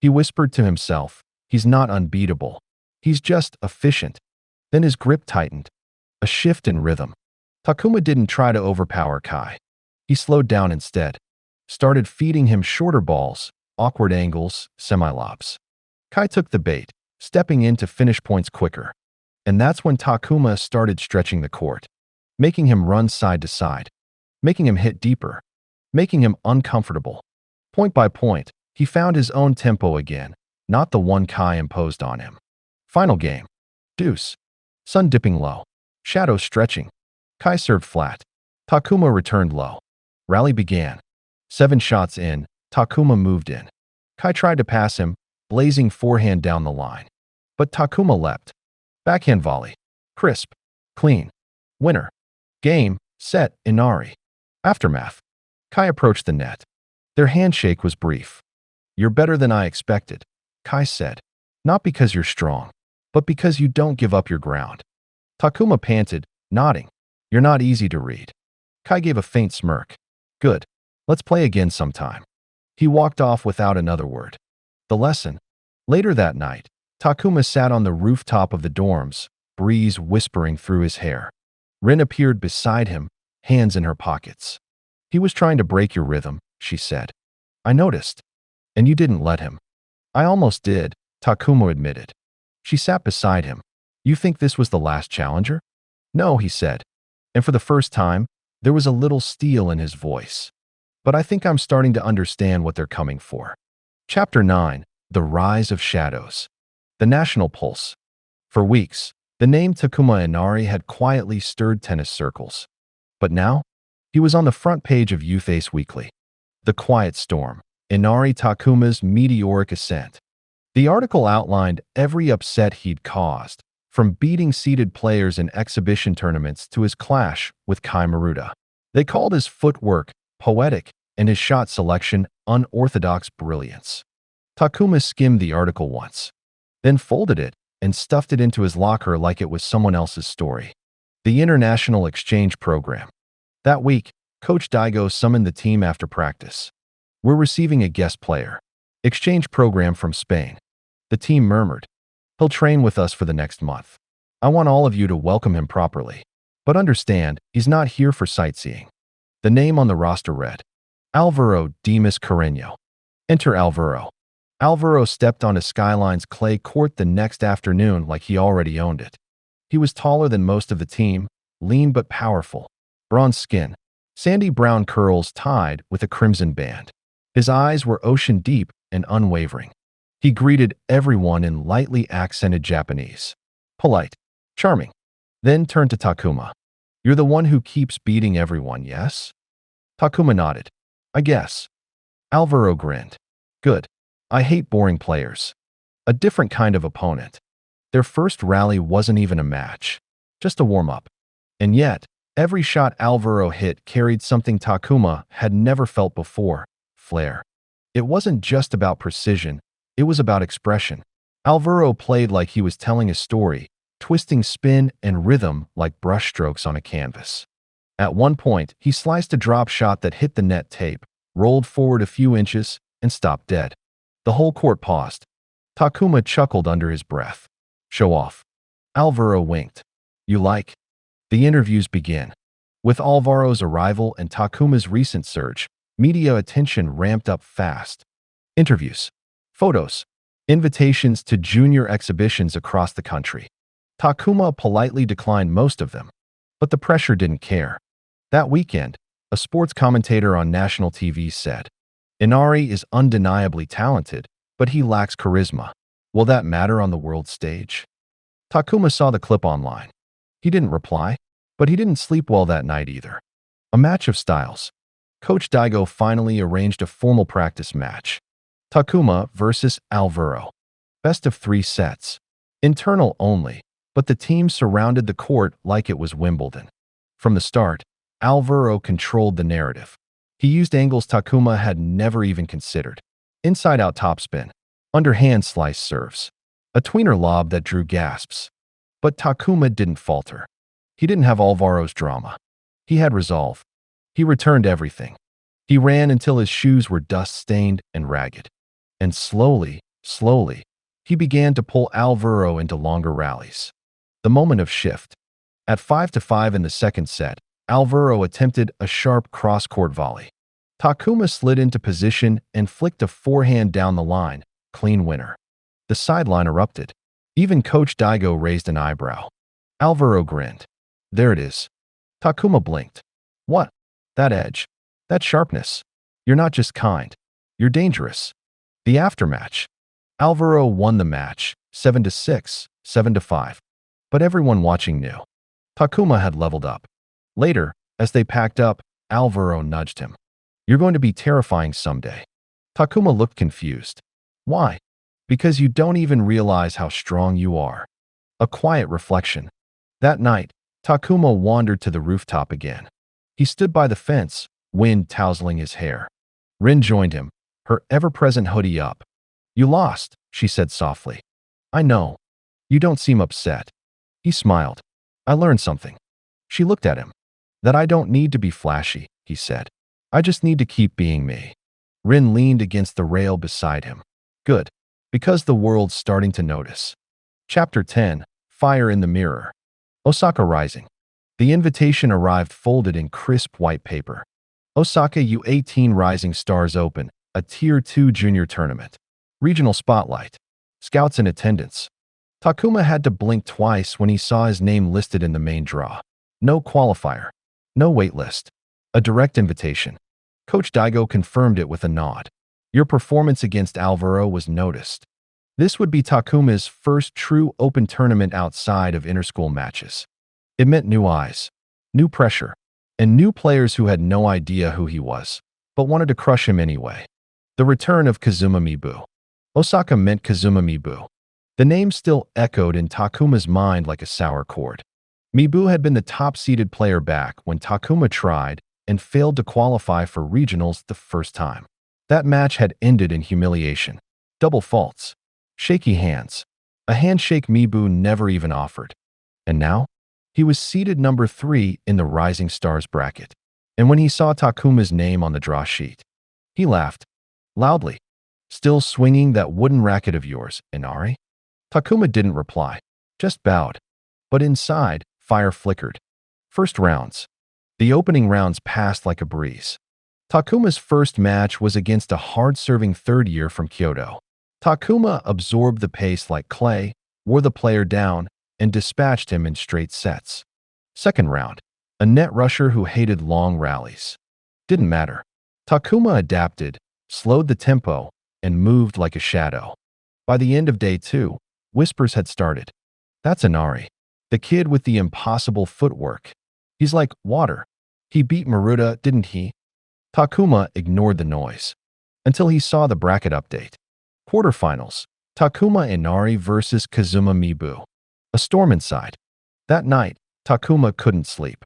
He whispered to himself, he's not unbeatable. He's just efficient. Then his grip tightened. A shift in rhythm. Takuma didn't try to overpower Kai. He slowed down instead. Started feeding him shorter balls, awkward angles, semi-lobs. Kai took the bait, stepping in to finish points quicker. And that's when Takuma started stretching the court, making him run side to side, making him hit deeper, making him uncomfortable. Point by point, he found his own tempo again, not the one Kai imposed on him. Final game. Deuce. Sun dipping low. Shadows stretching. Kai served flat. Takuma returned low. Rally began. 7 shots in, Takuma moved in. Kai tried to pass him, blazing forehand down the line. But Takuma leapt. Backhand volley. Crisp. Clean. Winner. Game, set, Inari. Aftermath. Kai approached the net. Their handshake was brief. "You're better than I expected," Kai said. "Not because you're strong, but because you don't give up your ground." Takuma panted, nodding. "You're not easy to read." Kai gave a faint smirk. "Good. Let's play again sometime." He walked off without another word. The lesson. Later that night, Takuma sat on the rooftop of the dorms, breeze whispering through his hair. Rin appeared beside him, hands in her pockets. "He was trying to break your rhythm," she said. "I noticed. And you didn't let him." "I almost did," Takuma admitted. She sat beside him. "You think this was the last challenger?" "No," he said. And for the first time, there was a little steel in his voice. "But I think I'm starting to understand what they're coming for." Chapter 9. The Rise of Shadows. The National Pulse. For weeks, the name Takuma Enari had quietly stirred tennis circles. But now, he was on the front page of Youth Ace Weekly. The Quiet Storm. Inari Takuma's meteoric ascent. The article outlined every upset he'd caused, from beating seeded players in exhibition tournaments to his clash with Kai Maruta. They called his footwork poetic and his shot selection unorthodox brilliance. Takuma skimmed the article once, then folded it and stuffed it into his locker like it was someone else's story. The International Exchange Program. That week, Coach Daigo summoned the team after practice. "We're receiving a guest player. Exchange program from Spain." The team murmured. "He'll train with us for the next month. I want all of you to welcome him properly. But understand, he's not here for sightseeing." The name on the roster read, Alvaro Dimas Carreño. Enter Alvaro. Alvaro stepped onto Skyline's clay court the next afternoon like he already owned it. He was taller than most of the team, lean but powerful, bronze skin, sandy brown curls tied with a crimson band. His eyes were ocean deep and unwavering. He greeted everyone in lightly accented Japanese. Polite, charming. Then turned to Takuma. "You're the one who keeps beating everyone, yes?" Takuma nodded. "I guess." Alvaro grinned. "Good. I hate boring players." A different kind of opponent. Their first rally wasn't even a match, just a warm-up. And yet, every shot Alvaro hit carried something Takuma had never felt before: flair. It wasn't just about precision, it was about expression. Alvaro played like he was telling a story, twisting spin and rhythm like brushstrokes on a canvas. At one point, he sliced a drop shot that hit the net tape, rolled forward a few inches, and stopped dead. The whole court paused. Takuma chuckled under his breath. "Show off." Alvaro winked. "You like?" The interviews begin. With Alvaro's arrival and Takuma's recent surge, media attention ramped up fast. Interviews, photos, invitations to junior exhibitions across the country. Takuma politely declined most of them, but the pressure didn't care. That weekend, a sports commentator on national TV said, "Inari is undeniably talented, but he lacks charisma. Will that matter on the world stage?" Takuma saw the clip online. He didn't reply, but he didn't sleep well that night either. A match of styles. Coach Daigo finally arranged a formal practice match. Takuma versus Alvaro. Best of 3 sets. Internal only, but the team surrounded the court like it was Wimbledon. From the start, Alvaro controlled the narrative. He used angles Takuma had never even considered. Inside-out topspin, underhand slice serves, a tweener lob that drew gasps. But Takuma didn't falter. He didn't have Alvaro's drama. He had resolve. He returned everything. He ran until his shoes were dust-stained and ragged. And slowly, he began to pull Alvaro into longer rallies. The moment of shift. At 5-5 in the second set, Alvaro attempted a sharp cross-court volley. Takuma slid into position and flicked a forehand down the line, clean winner. The sideline erupted. Even Coach Daigo raised an eyebrow. Alvaro grinned. "There it is." Takuma blinked. "What?" "That edge. That sharpness. You're not just kind. You're dangerous." The aftermatch. Alvaro won the match, 7-6, 7-5. But everyone watching knew. Takuma had leveled up. Later, as they packed up, Alvaro nudged him. "You're going to be terrifying someday." Takuma looked confused. "Why?" "Because you don't even realize how strong you are." A quiet reflection. That night, Takuma wandered to the rooftop again. He stood by the fence, wind tousling his hair. Rin joined him, her ever-present hoodie up. "You lost," she said softly. "I know. You don't seem upset." He smiled. "I learned something." She looked at him. "That I don't need to be flashy," he said. "I just need to keep being me." Rin leaned against the rail beside him. "Good. Because the world's starting to notice." Chapter 10. Fire in the Mirror. Osaka Rising. The invitation arrived folded in crisp white paper. Osaka U18 Rising Stars Open, a Tier 2 junior tournament. Regional Spotlight. Scouts in attendance. Takuma had to blink twice when he saw his name listed in the main draw. No qualifier. No waitlist. A direct invitation. Coach Daigo confirmed it with a nod. Your performance against Alvaro was noticed. This would be Takuma's first true open tournament outside of interschool matches. It meant new eyes, new pressure, and new players who had no idea who he was, but wanted to crush him anyway. The return of Kazuma Mibu. Osaka meant Kazuma Mibu. The name still echoed in Takuma's mind like a sour chord. Mibu had been the top-seeded player back when Takuma tried and failed to qualify for regionals the first time. That match had ended in humiliation. Double faults. Shaky hands. A handshake Mibu never even offered. And now? He was seeded number 3 in the Rising Stars bracket. And when he saw Takuma's name on the draw sheet, he laughed. Loudly. "Still swinging that wooden racket of yours, Enari?" Takuma didn't reply, just bowed. But inside, fire flickered. First rounds. The opening rounds passed like a breeze. Takuma's first match was against a hard-serving third year from Kyoto. Takuma absorbed the pace like clay, wore the player down, and dispatched him in straight sets. Second round. A net rusher who hated long rallies. Didn't matter. Takuma adapted, slowed the tempo, and moved like a shadow. By the end of day 2, whispers had started. "That's Enari. The kid with the impossible footwork. He's like water. He beat Maruta, didn't he?" Takuma ignored the noise. Until he saw the bracket update. Quarterfinals. Takuma Enari versus Kazuma Mibu. A storm inside. That night, Takuma couldn't sleep.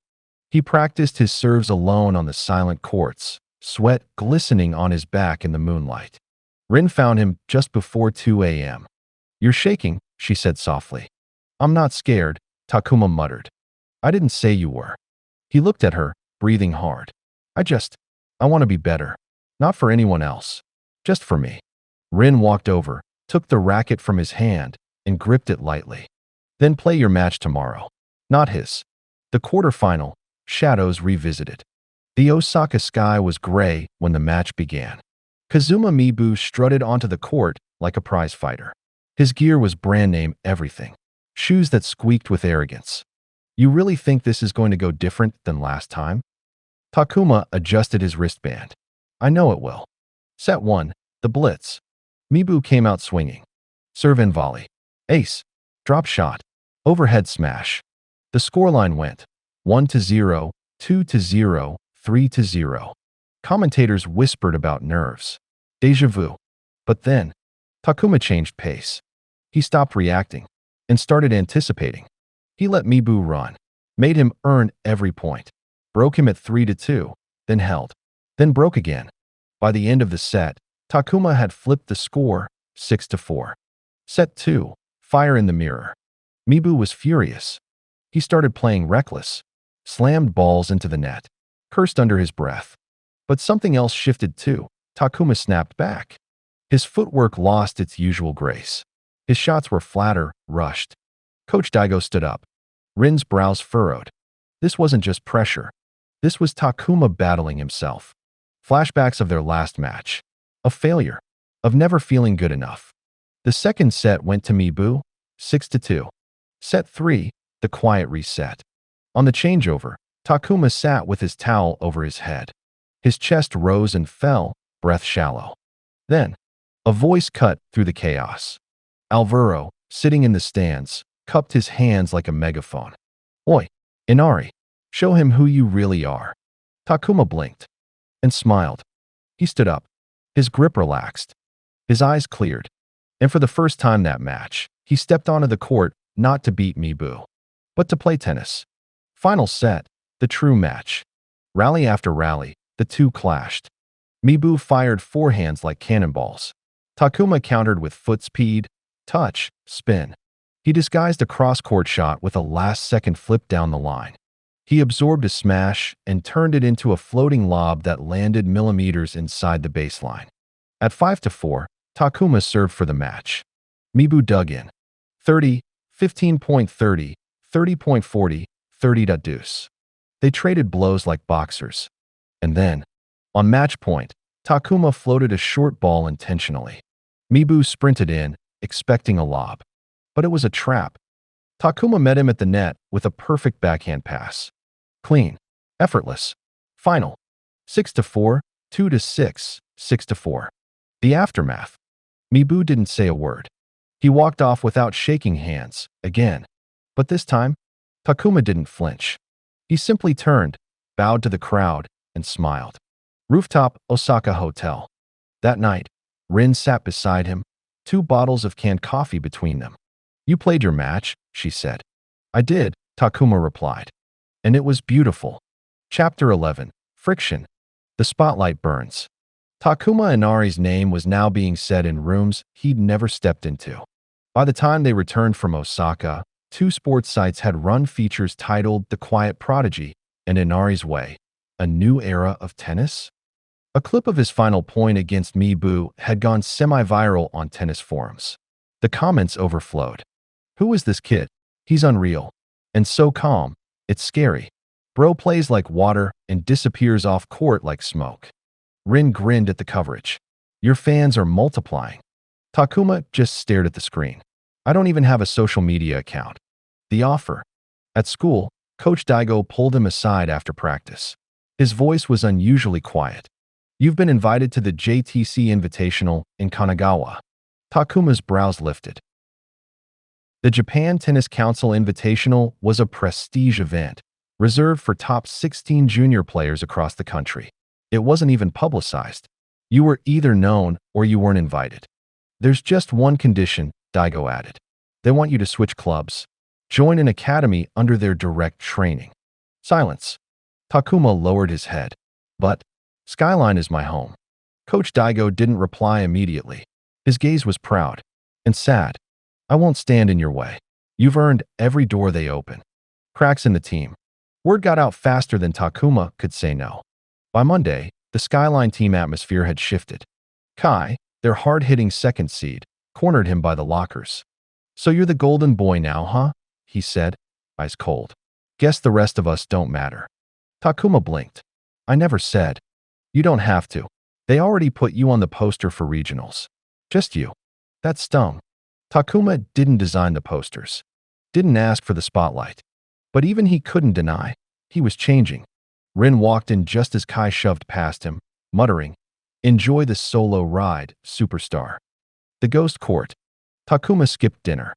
He practiced his serves alone on the silent courts, sweat glistening on his back in the moonlight. Rin found him just before 2 a.m. "You're shaking," she said softly. "I'm not scared," Takuma muttered. "I didn't say you were." He looked at her, breathing hard. I want to be better. Not for anyone else. Just for me." Rin walked over, took the racket from his hand, and gripped it lightly. "Then play your match tomorrow." Not his. The quarterfinal, shadows revisited. The Osaka sky was gray when the match began. Kazuma Mibu strutted onto the court like a prize fighter. His gear was brand name everything. Shoes that squeaked with arrogance. "You really think this is going to go different than last time?" Takuma adjusted his wristband. "I know it will." Set 1. The Blitz. Mibu came out swinging. Serve and volley. Ace. Drop shot. Overhead smash. The scoreline went 1-0, 2-0, 3-0. Commentators whispered about nerves. Deja vu. But then, Takuma changed pace. He stopped reacting and started anticipating. He let Mibu run, made him earn every point, broke him at 3-2, then held, then broke again. By the end of the set, Takuma had flipped the score 6-4. Set 2. Fire in the Mirror. Mibu was furious. He started playing reckless, slammed balls into the net, cursed under his breath. But something else shifted too. Takuma snapped back. His footwork lost its usual grace. His shots were flatter, rushed. Coach Daigo stood up. Rin's brows furrowed. This wasn't just pressure. This was Takuma battling himself. Flashbacks of their last match. Of failure. Of never feeling good enough. The second set went to Mibu, 6-2. Set 3, the quiet reset. On the changeover, Takuma sat with his towel over his head. His chest rose and fell, breath shallow. Then, A voice cut through the chaos. Alvaro, sitting in the stands, cupped his hands like a megaphone. Oi, Inari, show him who you really are. Takuma blinked and smiled. He stood up. His grip relaxed. His eyes cleared. And for the first time that match, he stepped onto the court not to beat Mibu, but to play tennis. Final set, the true match. Rally after rally, the two clashed. Mibu fired forehands like cannonballs. Takuma countered with foot speed, touch, spin. He disguised a cross-court shot with a last-second flip down the line. He absorbed a smash and turned it into a floating lob that landed millimeters inside the baseline. At 5-4, Takuma served for the match. Mibu dug in. 30, 15.30, 30.40, 30-deuce. They traded blows like boxers. And then, on match point, Takuma floated a short ball intentionally. Mibu sprinted in, expecting a lob. But it was a trap. Takuma met him at the net with a perfect backhand pass. Clean. Effortless. Final. 6-4, 2-6, 6-4. The aftermath. Mibu didn't say a word. He walked off without shaking hands, again. But this time, Takuma didn't flinch. He simply turned, bowed to the crowd, and smiled. Rooftop, Osaka Hotel. That night, Rin sat beside him, 2 bottles of canned coffee between them. You played your match, she said. I did, Takuma replied. And it was beautiful. Chapter 11. Friction. The spotlight burns. Takuma Enari's name was now being said in rooms he'd never stepped into. By the time they returned from Osaka, 2 sports sites had run features titled The Quiet Prodigy and Inari's Way, a new era of tennis? A clip of his final point against Mibu had gone semi-viral on tennis forums. The comments overflowed. Who is this kid? He's unreal. And so calm. It's scary. Bro plays like water and disappears off court like smoke. Rin grinned at the coverage. Your fans are multiplying. Takuma just stared at the screen. I don't even have a social media account. The offer. At school, Coach Daigo pulled him aside after practice. His voice was unusually quiet. You've been invited to the JTC Invitational in Kanagawa. Takuma's brows lifted. The Japan Tennis Council Invitational was a prestige event, reserved for top 16 junior players across the country. It wasn't even publicized. You were either known or you weren't invited. There's just one condition, Daigo added. They want you to switch clubs. Join an academy under their direct training. Silence. Takuma lowered his head. But, Skyline is my home. Coach Daigo didn't reply immediately. His gaze was proud and sad. I won't stand in your way. You've earned every door they open. Cracks in the team. Word got out faster than Takuma could say no. By Monday, the Skyline team atmosphere had shifted. Kai, their hard-hitting second seed, cornered him by the lockers. So you're the golden boy now, huh? He said, eyes cold. Guess the rest of us don't matter. Takuma blinked. I never said. You don't have to. They already put you on the poster for regionals. Just you. That stung. Takuma didn't design the posters. Didn't ask for the spotlight. But even he couldn't deny. He was changing. Rin walked in just as Kai shoved past him, muttering, Enjoy the solo ride, superstar. The ghost court. Takuma skipped dinner.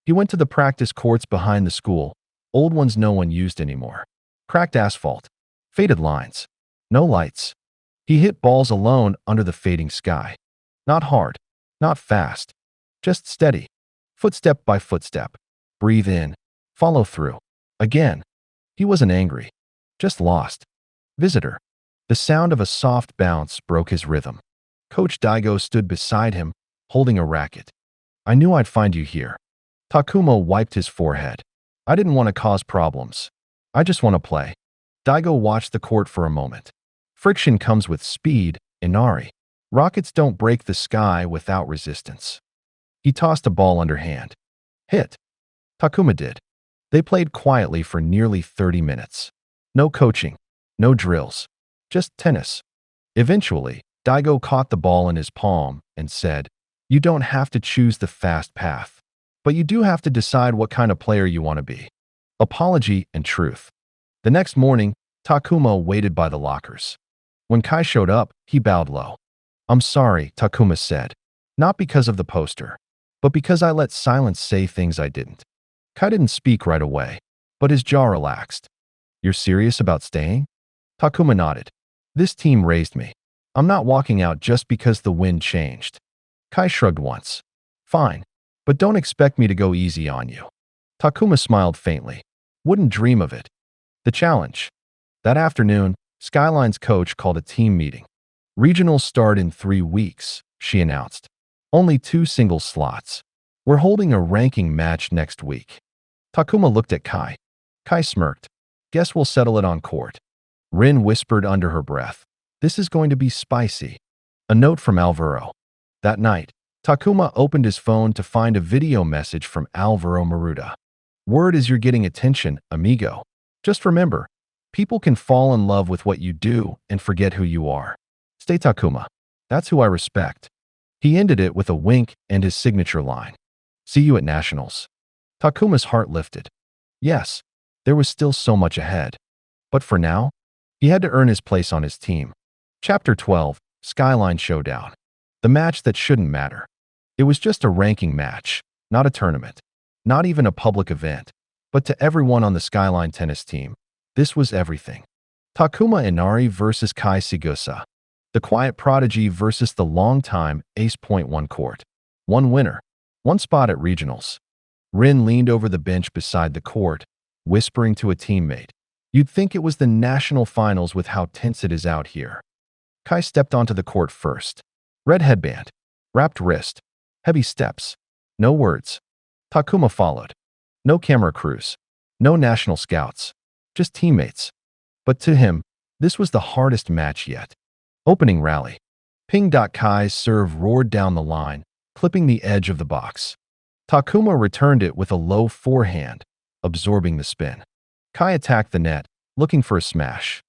He went to the practice courts behind the school, old ones no one used anymore. Cracked asphalt. Faded lines. No lights. He hit balls alone under the fading sky. Not hard. Not fast. Just steady. Footstep by footstep. Breathe in. Follow through. Again. He wasn't angry. Just lost. Visitor. The sound of a soft bounce broke his rhythm. Coach Daigo stood beside him, holding a racket. I knew I'd find you here. Takuma wiped his forehead. I didn't want to cause problems. I just want to play. Daigo watched the court for a moment. Friction comes with speed, Inari. Rockets don't break the sky without resistance. He tossed a ball underhand. Hit. Takuma did. They played quietly for nearly 30 minutes. No coaching. No drills. Just tennis. Eventually, Daigo caught the ball in his palm and said, You don't have to choose the fast path. But you do have to decide what kind of player you want to be. Apology and truth. The next morning, Takuma waited by the lockers. When Kai showed up, he bowed low. I'm sorry, Takuma said. Not because of the poster, but because I let silence say things I didn't. Kai didn't speak right away, but his jaw relaxed. You're serious about staying? Takuma nodded. This team raised me. I'm not walking out just because the wind changed. Kai shrugged once. Fine, but don't expect me to go easy on you. Takuma smiled faintly. Wouldn't dream of it. The challenge. That afternoon, Skyline's coach called a team meeting. Regionals start in 3 weeks, she announced. Only 2 single slots. We're holding a ranking match next week. Takuma looked at Kai. Kai smirked. Guess we'll settle it on court. Rin whispered under her breath. This is going to be spicy. A note from Alvaro. That night, Takuma opened his phone to find a video message from Alvaro Maruda. Word is you're getting attention, amigo. Just remember, people can fall in love with what you do and forget who you are. Stay Takuma. That's who I respect. He ended it with a wink and his signature line. See you at Nationals. Takuma's heart lifted. Yes, there was still so much ahead. But for now, he had to earn his place on his team. Chapter 12, Skyline Showdown. The match that shouldn't matter. It was just a ranking match, not a tournament, not even a public event. But to everyone on the Skyline tennis team, this was everything. Takuma Enari versus Kai Sigusa. The quiet prodigy versus the long-time ace. One court. One winner. One spot at regionals. Rin leaned over the bench beside the court, whispering to a teammate. You'd think it was the national finals with how tense it is out here. Kai stepped onto the court first. Red headband. Wrapped wrist. Heavy steps. No words. Takuma followed. No camera crews. No national scouts. Just teammates. But to him, this was the hardest match yet. Opening rally. Ping. Kai's serve roared down the line, clipping the edge of the box. Takuma returned it with a low forehand, absorbing the spin. Kai attacked the net, looking for a smash.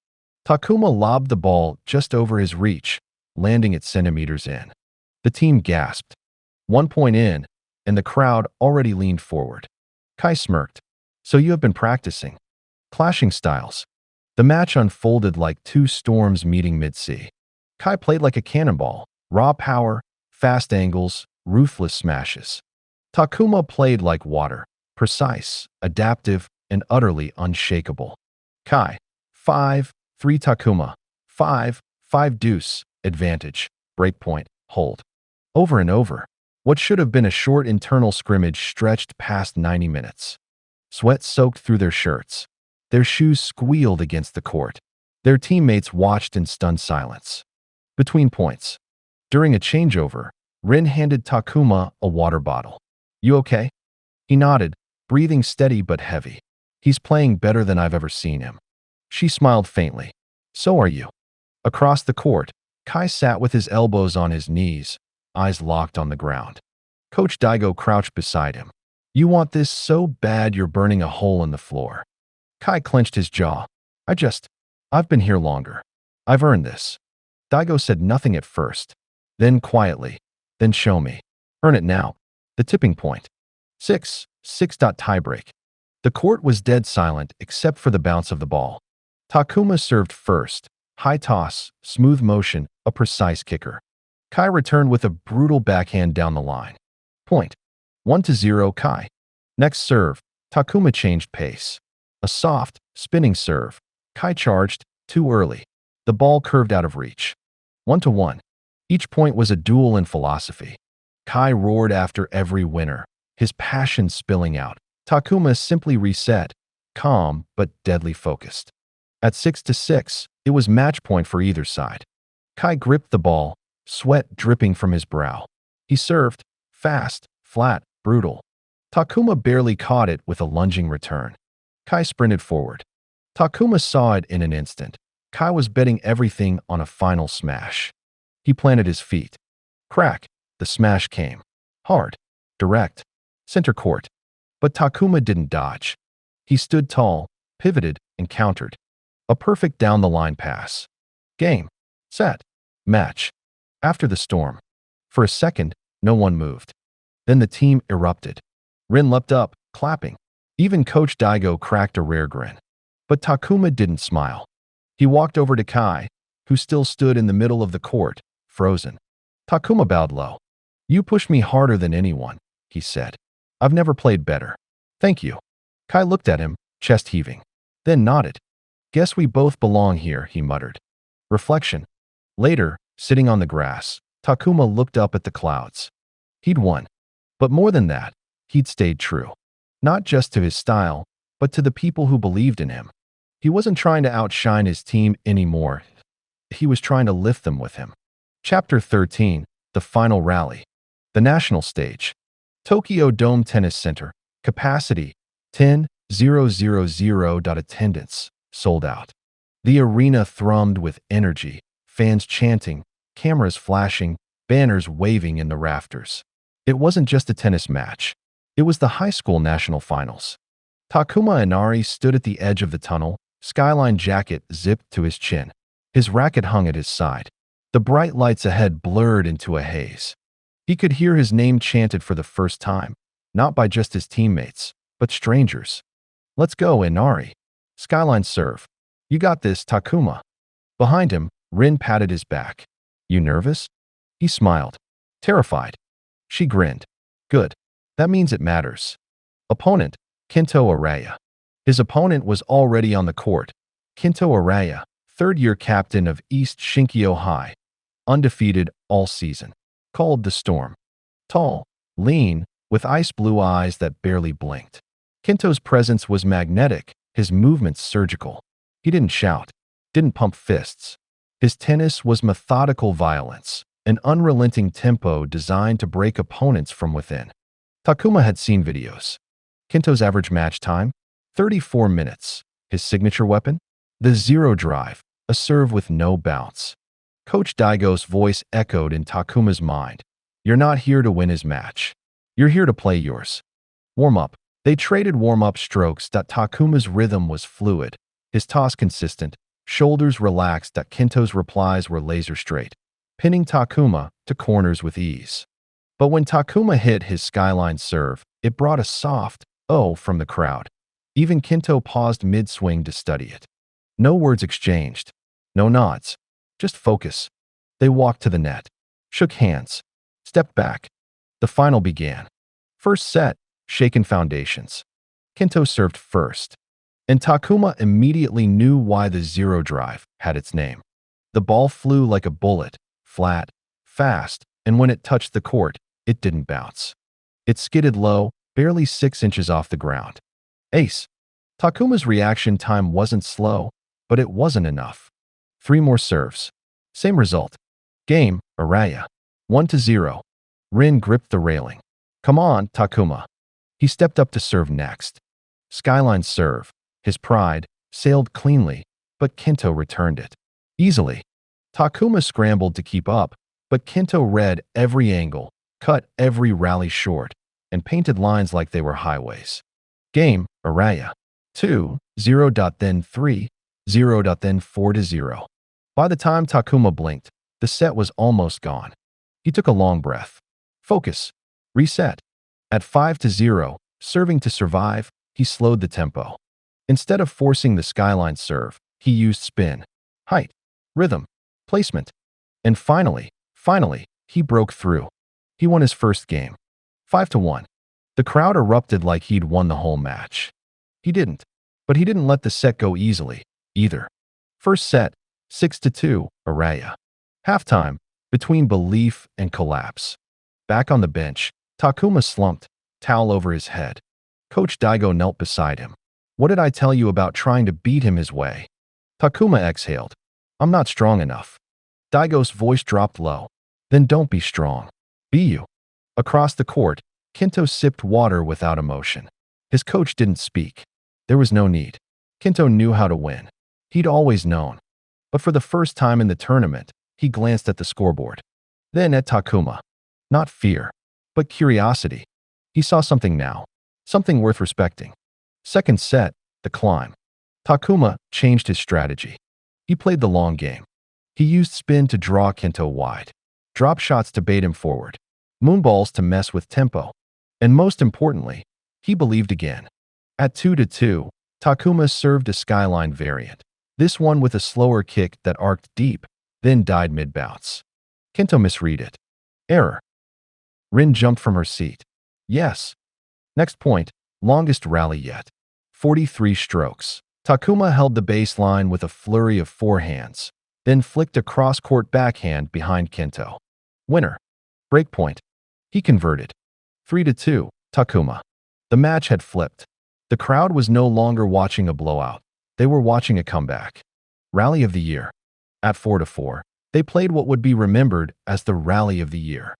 Takuma lobbed the ball just over his reach, landing it centimeters in. The team gasped. 1 point in, and the crowd already leaned forward. Kai smirked. So you have been practicing. Clashing styles. The match unfolded like 2 storms meeting mid-sea. Kai played like a cannonball, raw power, fast angles, ruthless smashes. Takuma played like water, precise, adaptive, and utterly unshakable. Kai, 5-3 Takuma, 5-5 deuce, advantage, breakpoint, hold. Over and over. What should have been a short internal scrimmage stretched past 90 minutes. Sweat soaked through their shirts. Their shoes squealed against the court. Their teammates watched in stunned silence. Between points. During a changeover, Rin handed Takuma a water bottle. You okay? He nodded, breathing steady but heavy. He's playing better than I've ever seen him. She smiled faintly. So are you. Across the court, Kai sat with his elbows on his knees, eyes locked on the ground. Coach Daigo crouched beside him. You want this so bad you're burning a hole in the floor. Kai clenched his jaw. I've been here longer. I've earned this. Daigo said nothing at first. Then quietly. Then show me. Earn it now. The tipping point. 6 tiebreak. The court was dead silent except for the bounce of the ball. Takuma served first. High toss, smooth motion, a precise kicker. Kai returned with a brutal backhand down the line. Point. 1-0 Kai. Next serve. Takuma changed pace. A soft, spinning serve. Kai charged, too early. The ball curved out of reach. 1-1. Each point was a duel in philosophy. Kai roared after every winner, his passion spilling out. Takuma simply reset, calm but deadly focused. At 6-6, it was match point for either side. Kai gripped the ball, sweat dripping from his brow. He served, fast, flat, brutal. Takuma barely caught it with a lunging return. Kai sprinted forward. Takuma saw it in an instant. Kai was betting everything on a final smash. He planted his feet. Crack, the smash came. Hard, direct, center court. But Takuma didn't dodge. He stood tall, pivoted, and countered. A perfect down-the-line pass. Game. Set. Match. After the storm. For a second, no one moved. Then the team erupted. Rin leapt up, clapping. Even Coach Daigo cracked a rare grin. But Takuma didn't smile. He walked over to Kai, who still stood in the middle of the court, frozen. Takuma bowed low. You pushed me harder than anyone, he said. I've never played better. Thank you. Kai looked at him, chest heaving, then nodded. Guess we both belong here, he muttered. Reflection. Later, sitting on the grass, Takuma looked up at the clouds. He'd won. But more than that, he'd stayed true. Not just to his style, but to the people who believed in him. He wasn't trying to outshine his team anymore. He was trying to lift them with him. Chapter 13, The Final Rally. The National Stage. Tokyo Dome Tennis Center. Capacity, 10,000. Attendance, sold out. The arena thrummed with energy, fans chanting, cameras flashing, banners waving in the rafters. It wasn't just a tennis match. It was the high school national finals. Takuma Enari stood at the edge of the tunnel, Skyline jacket zipped to his chin. His racket hung at his side. The bright lights ahead blurred into a haze. He could hear his name chanted for the first time, not by just his teammates, but strangers. Let's go, Enari. Skyline serve. You got this, Takuma. Behind him, Rin patted his back. You nervous? He smiled. Terrified. She grinned. Good. That means it matters. Opponent, Kento Araya. His opponent was already on the court. Kento Araya, third-year captain of East Shinkyo High. Undefeated all season. Called the Storm. Tall, lean, with ice-blue eyes that barely blinked. Kento's presence was magnetic, his movements surgical. He didn't shout, didn't pump fists. His tennis was methodical violence, an unrelenting tempo designed to break opponents from within. Takuma had seen videos. Kento's average match time? 34 minutes. His signature weapon? The zero drive, a serve with no bounce. Coach Daigo's voice echoed in Takuma's mind. You're not here to win his match. You're here to play yours. Warm-up. They traded warm-up strokes. Takuma's rhythm was fluid, his toss consistent, shoulders relaxed. Kento's replies were laser straight, pinning Takuma to corners with ease. But when Takuma hit his Skyline serve, it brought a soft "oh" from the crowd. Even Kento paused mid-swing to study it. No words exchanged, no nods, just focus. They walked to the net, shook hands, stepped back. The final began. First set, shaken foundations. Kento served first, and Takuma immediately knew why the zero drive had its name. The ball flew like a bullet, flat, fast, and when it touched the court, it didn't bounce. It skidded low, barely 6 inches off the ground. Ace. Takuma's reaction time wasn't slow, but it wasn't enough. 3 more serves. Same result. Game, Araya. 1-0. Rin gripped the railing. Come on, Takuma. He stepped up to serve next. Skyline's serve, his pride, sailed cleanly, but Kento returned it. Easily. Takuma scrambled to keep up, but Kento read every angle, cut every rally short, and painted lines like they were highways. Game, Araya. 2-0. Then 3-0. Then 4-0. By the time Takuma blinked, the set was almost gone. He took a long breath. Focus. Reset. At 5-0, serving to survive, he slowed the tempo. Instead of forcing the Skyline serve, he used spin, height, rhythm, placement. And finally, he broke through. He won his first game. 5-1. The crowd erupted like he'd won the whole match. He didn't. But he didn't let the set go easily, either. First set, 6-2, Araya. Halftime, between belief and collapse. Back on the bench, Takuma slumped, towel over his head. Coach Daigo knelt beside him. What did I tell you about trying to beat him his way? Takuma exhaled. I'm not strong enough. Daigo's voice dropped low. Then don't be strong. Be you. Across the court, Kento sipped water without emotion. His coach didn't speak. There was no need. Kento knew how to win. He'd always known. But for the first time in the tournament, he glanced at the scoreboard. Then at Takuma. Not fear, but curiosity. He saw something now. Something worth respecting. Second set, the climb. Takuma changed his strategy. He played the long game. He used spin to draw Kento wide. Drop shots to bait him forward. Moonballs to mess with tempo. And most importantly, he believed again. At 2-2, Takuma served a Skyline variant. This one with a slower kick that arced deep, then died mid-bounce. Kento misread it. Error. Rin jumped from her seat. Yes. Next point, longest rally yet. 43 strokes. Takuma held the baseline with a flurry of forehands, then flicked a cross-court backhand behind Kento. Winner. Breakpoint. He converted. 3-2, Takuma. The match had flipped. The crowd was no longer watching a blowout. They were watching a comeback. Rally of the year. At 4-4, they played what would be remembered as the rally of the year.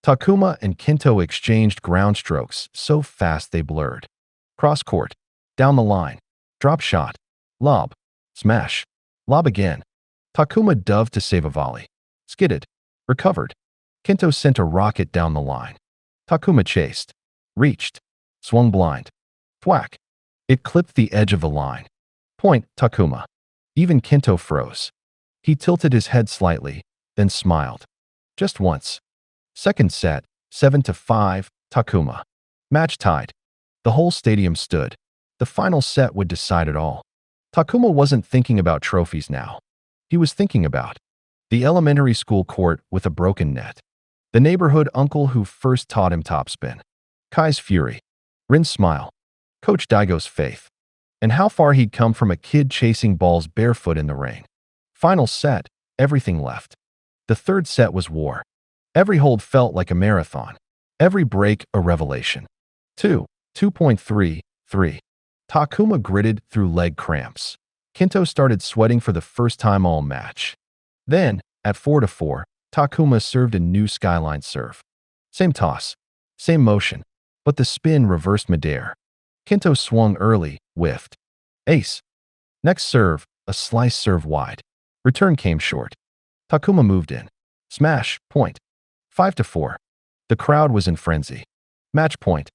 Takuma and Kento exchanged ground strokes so fast they blurred. Cross-court. Down the line. Drop shot. Lob. Smash. Lob again. Takuma dove to save a volley. Skidded. Recovered. Kento sent a rocket down the line. Takuma chased. Reached. Swung blind. Thwack. It clipped the edge of the line. Point, Takuma. Even Kento froze. He tilted his head slightly, then smiled. Just once. Second set, 7-5, Takuma. Match tied. The whole stadium stood. The final set would decide it all. Takuma wasn't thinking about trophies now. He was thinking about the elementary school court with a broken net, the neighborhood uncle who first taught him topspin, Kai's fury, Rin's smile, Coach Daigo's faith, and how far he'd come from a kid chasing balls barefoot in the rain. Final set, everything left. The third set was war. Every hold felt like a marathon. Every break a revelation. 2.3, 3. Takuma gritted through leg cramps. Kento started sweating for the first time all match. Then, at 4-4, Takuma served a new Skyline serve. Same toss, same motion, but the spin reversed midair. Kento swung early, whiffed. Ace. Next serve, a slice serve wide. Return came short. Takuma moved in. Smash, point. 5-4. The crowd was in frenzy. Match point.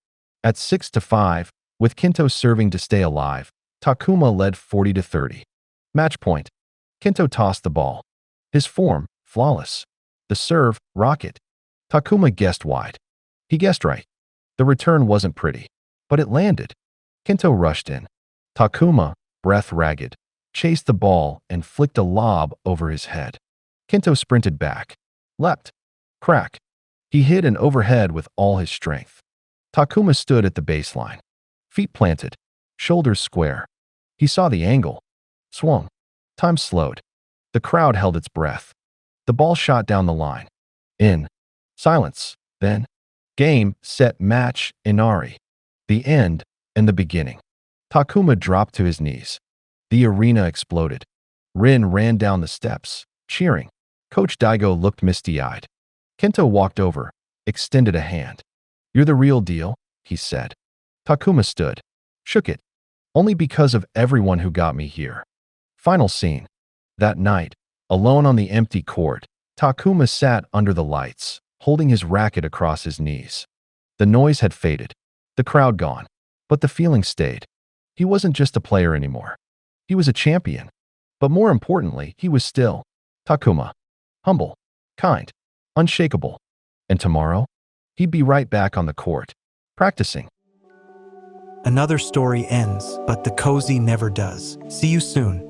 At 6-5, with Kento serving to stay alive, Takuma led 40-30. Match point. Kento tossed the ball. His form, flawless. The serve, rocket. Takuma guessed wide. He guessed right. The return wasn't pretty, but it landed. Kento rushed in. Takuma, breath ragged, chased the ball and flicked a lob over his head. Kento sprinted back. Leapt. Crack. He hit an overhead with all his strength. Takuma stood at the baseline. Feet planted. Shoulders square. He saw the angle. Swung. Time slowed. The crowd held its breath. The ball shot down the line. In. Silence. Then. Game, set, match, Enari. The end and the beginning. Takuma dropped to his knees. The arena exploded. Rin ran down the steps, cheering. Coach Daigo looked misty-eyed. Kento walked over, extended a hand. "You're the real deal," he said. Takuma stood, shook it. "Only because of everyone who got me here." Final scene. That night, alone on the empty court, Takuma sat under the lights, holding his racket across his knees. The noise had faded, the crowd gone, but the feeling stayed. He wasn't just a player anymore. He was a champion. But more importantly, he was still Takuma. Humble, kind, unshakable. And tomorrow, he'd be right back on the court, practicing. Another story ends, but the cozy never does. See you soon.